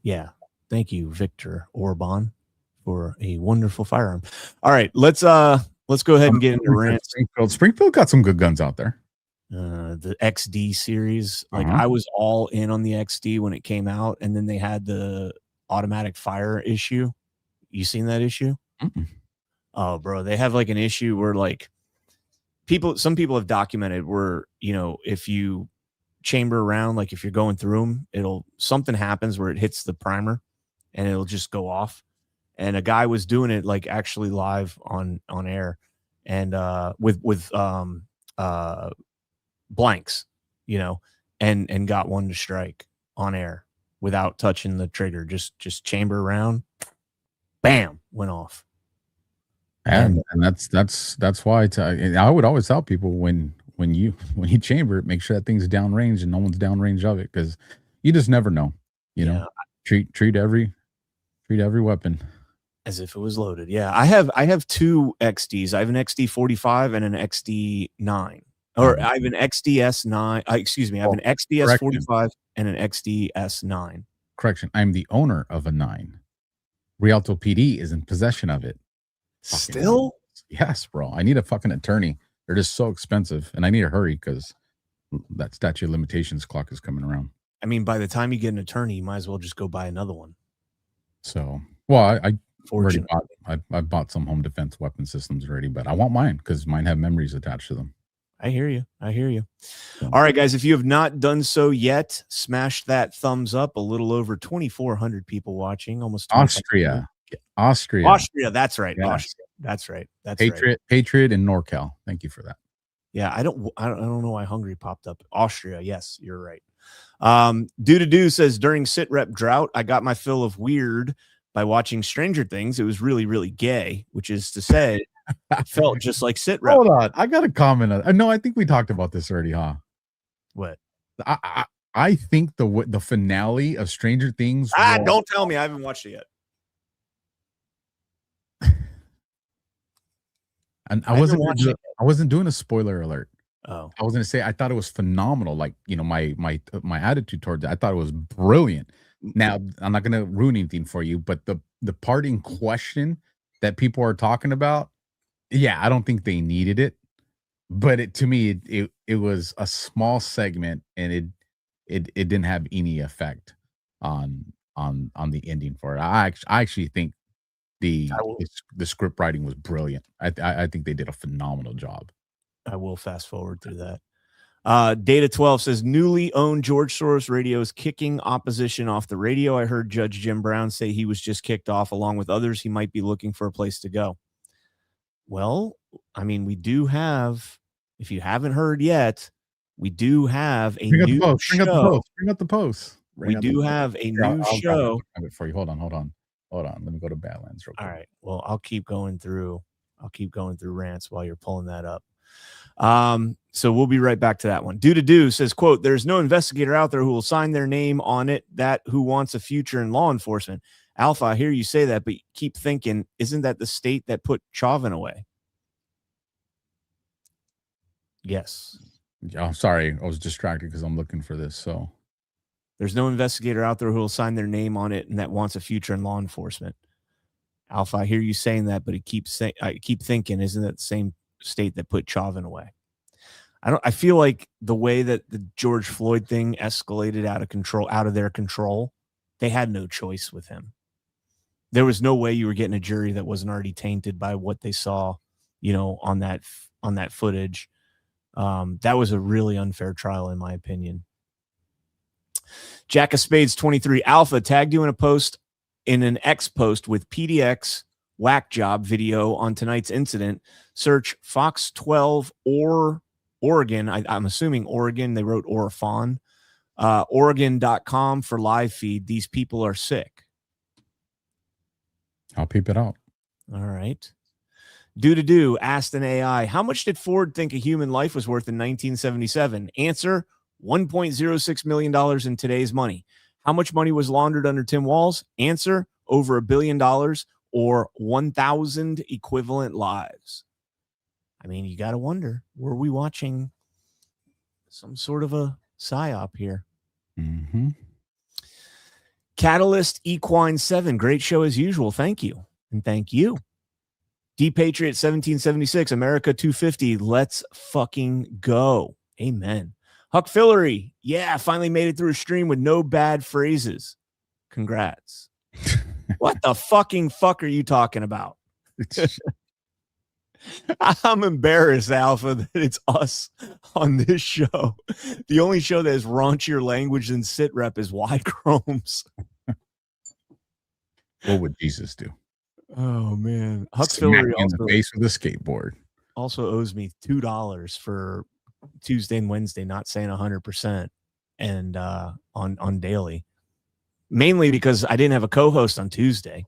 Yeah. Thank you, Victor Orban, for a wonderful firearm. All right, let's go ahead and get into rants. Springfield got some good guns out there. The XD series, like I was all in on the XD when it came out, and then they had the automatic fire issue. You seen that issue? Mm-mm. Oh, bro, they have like an issue where like some people have documented where, you know, if you chamber around, like if you're going through them, something happens where it hits the primer and it'll just go off. And a guy was doing it like actually live on air, and with blanks, you know, and got one to strike on air without touching the trigger, just chamber around, bam, went off. And that's why I would always tell people when you chamber it, make sure that thing's downrange and no one's downrange of it, because you just never know. You know, treat every weapon as if it was loaded. Yeah, I have two XDs. I have an XD 45 and an XD 9, or I have an XDS 9. Excuse me, I have an XDS 45 and an XDS 9. Correction, I'm the owner of a 9. Rialto PD is in possession of it. Still? Yes, bro. I need a fucking attorney. They're just so expensive, and I need to hurry because that statute of limitations clock is coming around. I mean, by the time you get an attorney, you might as well just go buy another one. So, well, I already bought some home defense weapon systems already, but I want mine because mine have memories attached to them. I hear you. All right, guys, if you have not done so yet, smash that thumbs up. A little over 2,400 people watching, almost Austria. That's right. Yes. Austria. That's right. Patriot in NorCal. Thank you for that. Yeah, I don't know why Hungary popped up. Austria. Yes, you're right. Do says, during SITREP drought, I got my fill of weird by watching Stranger Things. It was really, really gay, which is to say, it felt just like SITREP. Hold on, I got a comment. No, I think we talked about this already, huh? What? I think the finale of Stranger Things. Don't tell me, I haven't watched it yet. And I wasn't doing a spoiler alert. Oh, I was going to say I thought it was phenomenal. Like, you know, my attitude towards it, I thought it was brilliant. Now, I'm not going to ruin anything for you, but the part in question that people are talking about, yeah, I don't think they needed it. But to me, it was a small segment, and it didn't have any effect on the ending for it. I actually think the script writing was brilliant. I think they did a phenomenal job. I will fast forward through that. Data 12 says, newly owned George Soros radio is kicking opposition off the radio. I heard Judge Jim Brown say he was just kicked off along with others. He might be looking for a place to go. Well, I mean, we do have, if you haven't heard yet, we do have a new show. Bring up the post. We do have a new show. I'll for you. Hold on. Let me go to Badlands real quick. All right. Well, I'll keep going through rants while you're pulling that up. So we'll be right back to that one. Do says, quote, there's no investigator out there who will sign their name on it that who wants a future in law enforcement. Alpha, I hear you say that, but keep thinking, isn't that the state that put Chauvin away? Yes. Yeah, I'm sorry. I was distracted because I'm looking for this. So there's no investigator out there who will sign their name on it and that wants a future in law enforcement. Alpha, I hear you saying that, but I keep thinking, isn't that the same state that put Chauvin away? I feel like the way that the George Floyd thing escalated out of their control, they had no choice with him. there was no way you were getting a jury that wasn't already tainted by what they saw, on that footage. That was a really unfair trial, in my opinion. Jack of Spades 23 Alpha tagged you in an X post with PDX whack job video on tonight's incident. Search Fox 12 or Oregon. I'm assuming Oregon. They wrote Orifon. Oregon.com for live feed. These people are sick. I'll peep it out. All right. Do asked an AI, how much did Ford think a human life was worth in 1977? Answer, $1.06 million in today's money. How much money was laundered under Tim Walz? Answer, over $1 billion or 1,000 equivalent lives. I mean, you got to wonder, were we watching some sort of a psyop here? Mm-hmm. Catalyst Equine 7, great show as usual. Thank you. And thank you. D Patriot 1776, America 250. Let's fucking go. Amen. Huck Fillery. Yeah, finally made it through a stream with no bad phrases. Congrats. What the fucking fuck are you talking about? I'm embarrassed, Alpha, that it's us on this show. The only show that has raunchier language than SITREP is Y Chromes. What would Jesus do? Oh man, Huck Smack Fillery in the face with a skateboard. Also owes me $2 for Tuesday and Wednesday not saying 100% and on daily, mainly because I didn't have a co-host on Tuesday.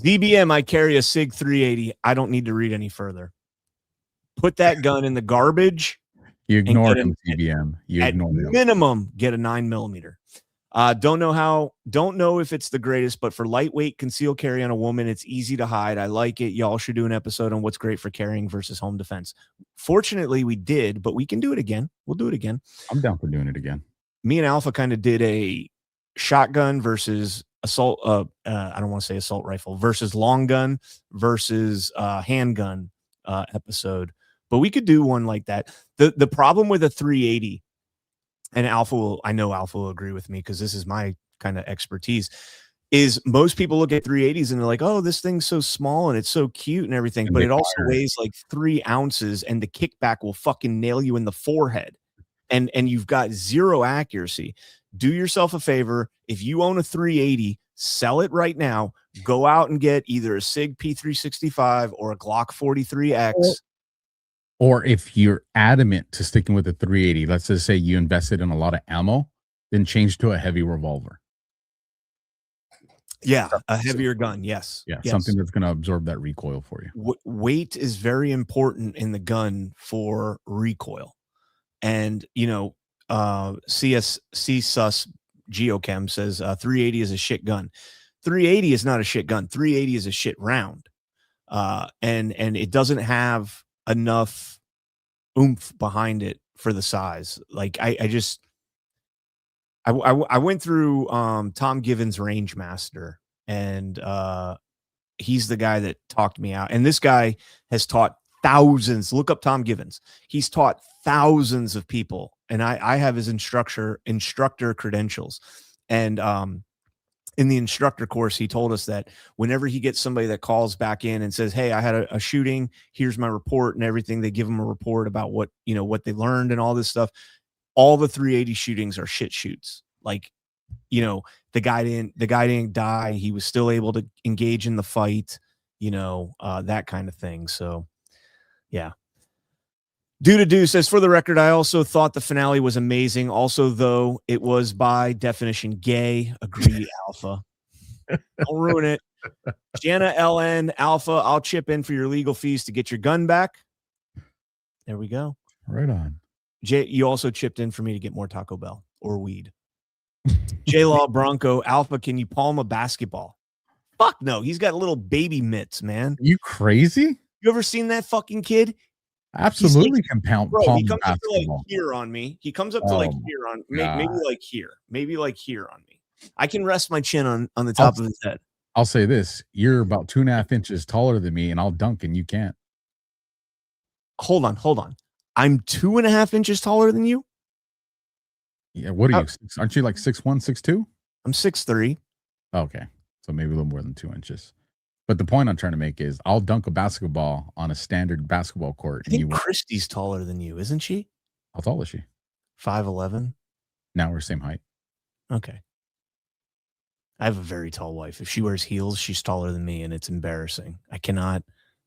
ZBM, I carry a SIG 380. I don't need to read any further. Put that gun in the garbage. You ignored him, ZBM. You ignored him. Minimum, get a 9mm. Don't know if it's the greatest, but for lightweight concealed carry on a woman, it's easy to hide. I like it. Y'all should do an episode on what's great for carrying versus home defense. Fortunately, we did, but we can do it again. We'll do it again. I'm down for doing it again. Me and Alpha kind of did a shotgun versus assault. I don't want to say assault rifle versus long gun versus handgun episode, but we could do one like that. The problem with a 380. And I know Alpha will agree with me because this is my kind of expertise, is most people look at 380s and they're like, oh, this thing's so small and it's so cute and everything, but it also weighs like 3 ounces and the kickback will fucking nail you in the forehead. And you've got zero accuracy. Do yourself a favor. If you own a 380, sell it right now. Go out and get either a SIG P365 or a Glock 43X. Or if you're adamant to sticking with the 380, let's just say you invested in a lot of ammo, then change to a heavy revolver. Yeah, a heavier gun. Yes. Yeah, yes. Something that's going to absorb that recoil for you. Weight is very important in the gun for recoil. And, CSUS Geochem says 380 is a shit gun. 380 is not a shit gun. 380 is a shit round. And it doesn't have enough oomph behind it for the size. Like I went through Tom Givens Range Master, and he's the guy that talked me out. And this guy has taught thousands. Look up Tom Givens. He's taught thousands of people, and I have his instructor credentials. And in the instructor course, he told us that whenever he gets somebody that calls back in and says, hey, I had a shooting, here's my report and everything, they give him a report about what they learned and all this stuff. All the 380 shootings are shit shoots. Like, the guy didn't die. He was still able to engage in the fight, that kind of thing. So yeah. Do says, for the record, I also thought the finale was amazing. Also, though, it was by definition gay. Agree, Alpha. Don't ruin it. Jana LN, Alpha, I'll chip in for your legal fees to get your gun back. There we go. Right on. Jay, you also chipped in for me to get more Taco Bell or weed. J-Law Bronco, Alpha, can you palm a basketball? Fuck no. He's got little baby mitts, man. You crazy? You ever seen that fucking kid? Absolutely can palm he comes up to like here on me. He comes up to like here on maybe like here on me. I can rest my chin on the top of his head. I'll say this: you're about 2.5 inches taller than me, and I'll dunk, and you can't. Hold on. I'm 2.5 inches taller than you. Yeah, what are you? Aren't you like 6'1", 6'2"? I'm 6'3". Okay, so maybe a little more than 2 inches. But the point I'm trying to make is I'll dunk a basketball on a standard basketball court. I think Christy's taller than you, isn't she? How tall is she? 5'11". Now we're same height. Okay. I have a very tall wife. If she wears heels, she's taller than me, and it's embarrassing. I cannot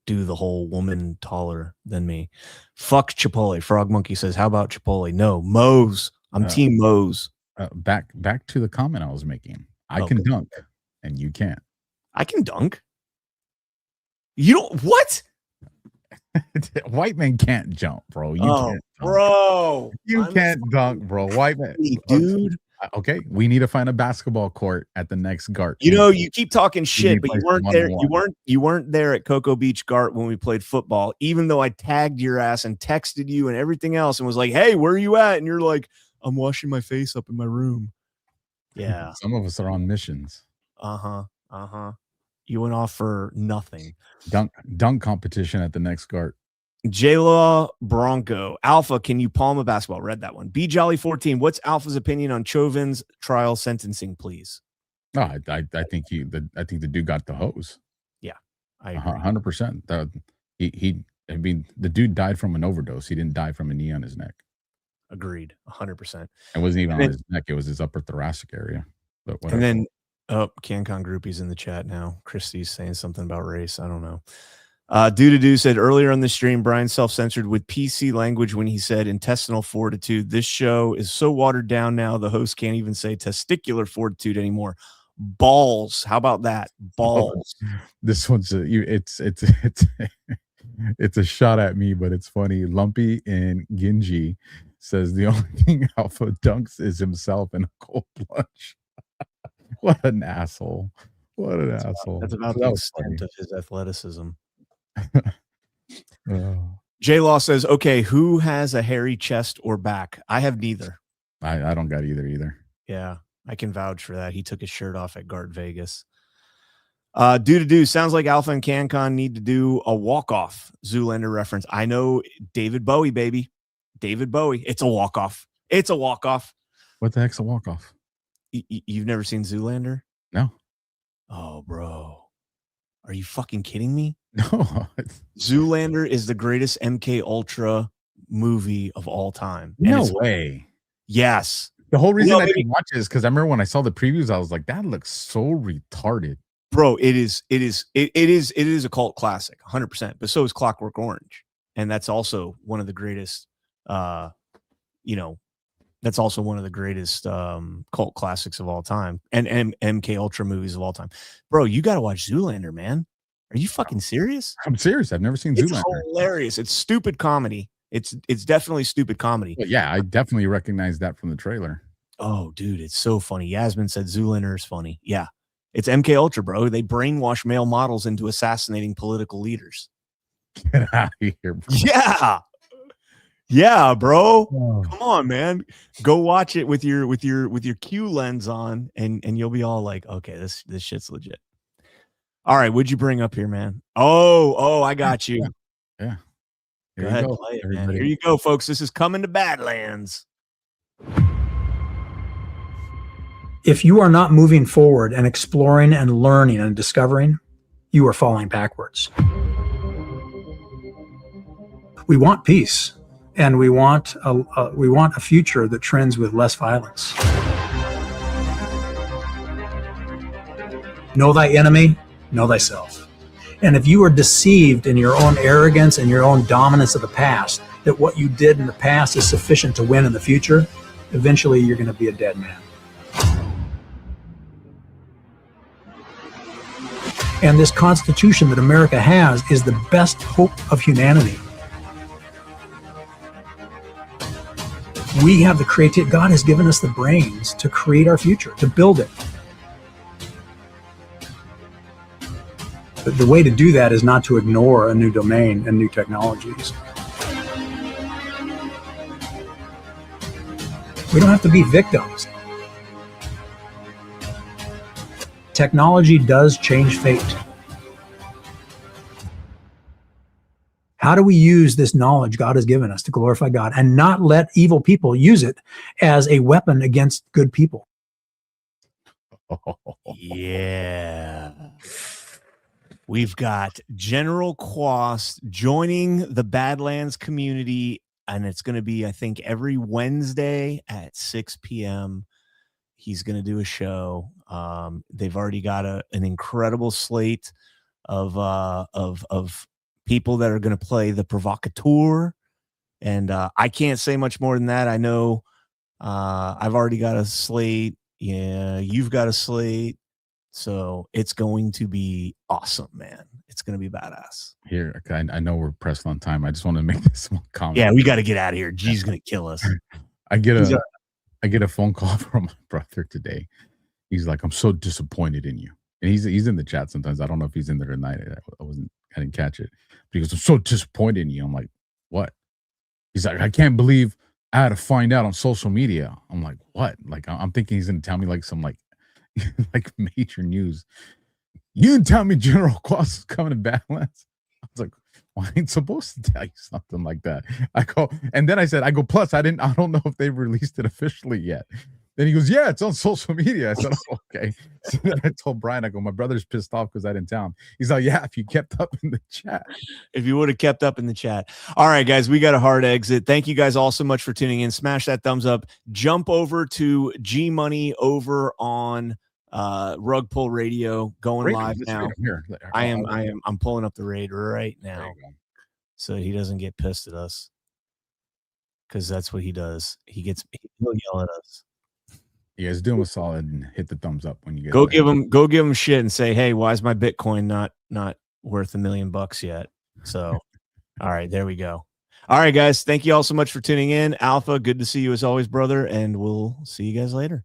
do the whole woman taller than me. Fuck Chipotle. Frog Monkey says, how about Chipotle? No, Moe's. I'm Team Moe's. Back to the comment I was making. I can dunk, and you can't. I can dunk. You don't what? White men can't jump, bro. You can't dunk. Bro. You can't dunk, bro. White man, dude. Okay, we need to find a basketball court at the next GART. You know, you keep talking shit, but you weren't there. You weren't there at Cocoa Beach GART when we played football, even though I tagged your ass and texted you and everything else and was like, hey, where are you at? And you're like, I'm washing my face up in my room. Yeah. Some of us are on missions. You went off for nothing. Dunk competition at the next GART. J-Law Bronco. Alpha, can you palm a basketball? Read that one. B Jolly 14. What's Alpha's opinion on Chauvin's trial sentencing, please? No, I think the dude got the hose. Yeah, I agree. 100%. I mean, the dude died from an overdose. He didn't die from a knee on his neck. Agreed. 100%. It wasn't even on his neck. It was his upper thoracic area. But whatever. And then, CannCon groupies in the chat now. Christy's saying something about race. I don't know. Do said earlier on the stream, Brian self-censored with PC language when he said intestinal fortitude. This show is so watered down now, the host can't even say testicular fortitude anymore. Balls. How about that? Balls. This one's it's a shot at me, but it's funny. Lumpy and Ginji says the only thing Alpha dunks is himself in a cold plunge. What an asshole. What an asshole. That's about the extent of his athleticism. Oh. J-Law says, okay, who has a hairy chest or back? I have neither. I don't got either. Yeah, I can vouch for that. He took his shirt off at GART Vegas. Do sounds like Alpha and CannCon need to do a walk-off Zoolander reference. I know David Bowie, baby. David Bowie. It's a walk-off. It's a walk-off. What the heck's a walk-off? You've never seen Zoolander? No. Oh, bro. Are you fucking kidding me? No. Zoolander is the greatest MK Ultra movie of all time. No way. Yes. The whole reason I didn't watch it is because I remember when I saw the previews, I was like, that looks so retarded. Bro, it is a cult classic, 100%. But so is Clockwork Orange. And that's also one of the greatest that's also one of the greatest cult classics of all time and MK Ultra movies of all time. Bro, you got to watch Zoolander, man. Are you fucking serious? I'm serious. I've never seen Zoolander. It's hilarious. It's stupid comedy. It's definitely stupid comedy. But yeah, I definitely recognize that from the trailer. Oh, dude, it's so funny. Yasmin said Zoolander is funny. Yeah. It's MK Ultra, bro. They brainwash male models into assassinating political leaders. Get out of here, bro. Yeah. Yeah, bro. Oh. Come on, man. Go watch it with your Q lens on, and you'll be all like, okay, this shit's legit. All right, what'd you bring up here, man? Oh, I got you. Yeah. Go ahead, play it, man. Here you go, folks. This is Coming to Badlands. If you are not moving forward and exploring and learning and discovering, you are falling backwards. We want peace, and we want a future that trends with less violence. Know thy enemy, know thyself. And if you are deceived in your own arrogance and your own dominance of the past, that what you did in the past is sufficient to win in the future, eventually you're going to be a dead man. And this Constitution that America has is the best hope of humanity. We have the creativity. God has given us the brains to create our future, to build it. But the way to do that is not to ignore a new domain and new technologies. We don't have to be victims. Technology does change fate. How do we use this knowledge God has given us to glorify God and not let evil people use it as a weapon against good people? Yeah. We've got General Quast joining the Badlands community, and it's going to be, I think, every Wednesday at 6 p.m. He's going to do a show. They've already got an incredible slate of people that are going to play the provocateur, and I can't say much more than that. I know I've already got a slate. Yeah, you've got a slate. So it's going to be awesome, man. It's going to be badass. Here, I know we're pressed on time. I just want to make this one comment. Yeah, we got to get out of here. G's going to kill us. I get a phone call from my brother today. He's like, "I'm so disappointed in you." And he's in the chat sometimes. I don't know if he's in there tonight. I didn't catch it. But he goes, "I'm so disappointed in you." I'm like, "What?" He's like, "I can't believe I had to find out on social media." I'm like, "What?" Like, I'm thinking he's going to tell me like some like major news. You didn't tell me General Quast is coming to Badlands. I was like, well, I ain't supposed to tell you something like that. And then I said, plus I don't know if they've released it officially yet. Then he goes, yeah, it's on social media. I said, oh, okay. So then I told Brian, I go, my brother's pissed off because I didn't tell him. He's like, yeah, if you kept up in the chat. If you would have kept up in the chat. All right, guys, we got a hard exit. Thank you guys all so much for tuning in. Smash that thumbs up. Jump over to G Money over on Rug Pull Radio, going live now. I'm pulling up the raid right now so he doesn't get pissed at us, because that's what he does. He'll yell at us. You guys do him a solid and hit the thumbs up when you get go give him shit and say, hey, why is my Bitcoin not worth $1 million yet? So all right, there we go. All right, guys, thank you all so much for tuning in. Alpha, good to see you as always, brother, and we'll see you guys later.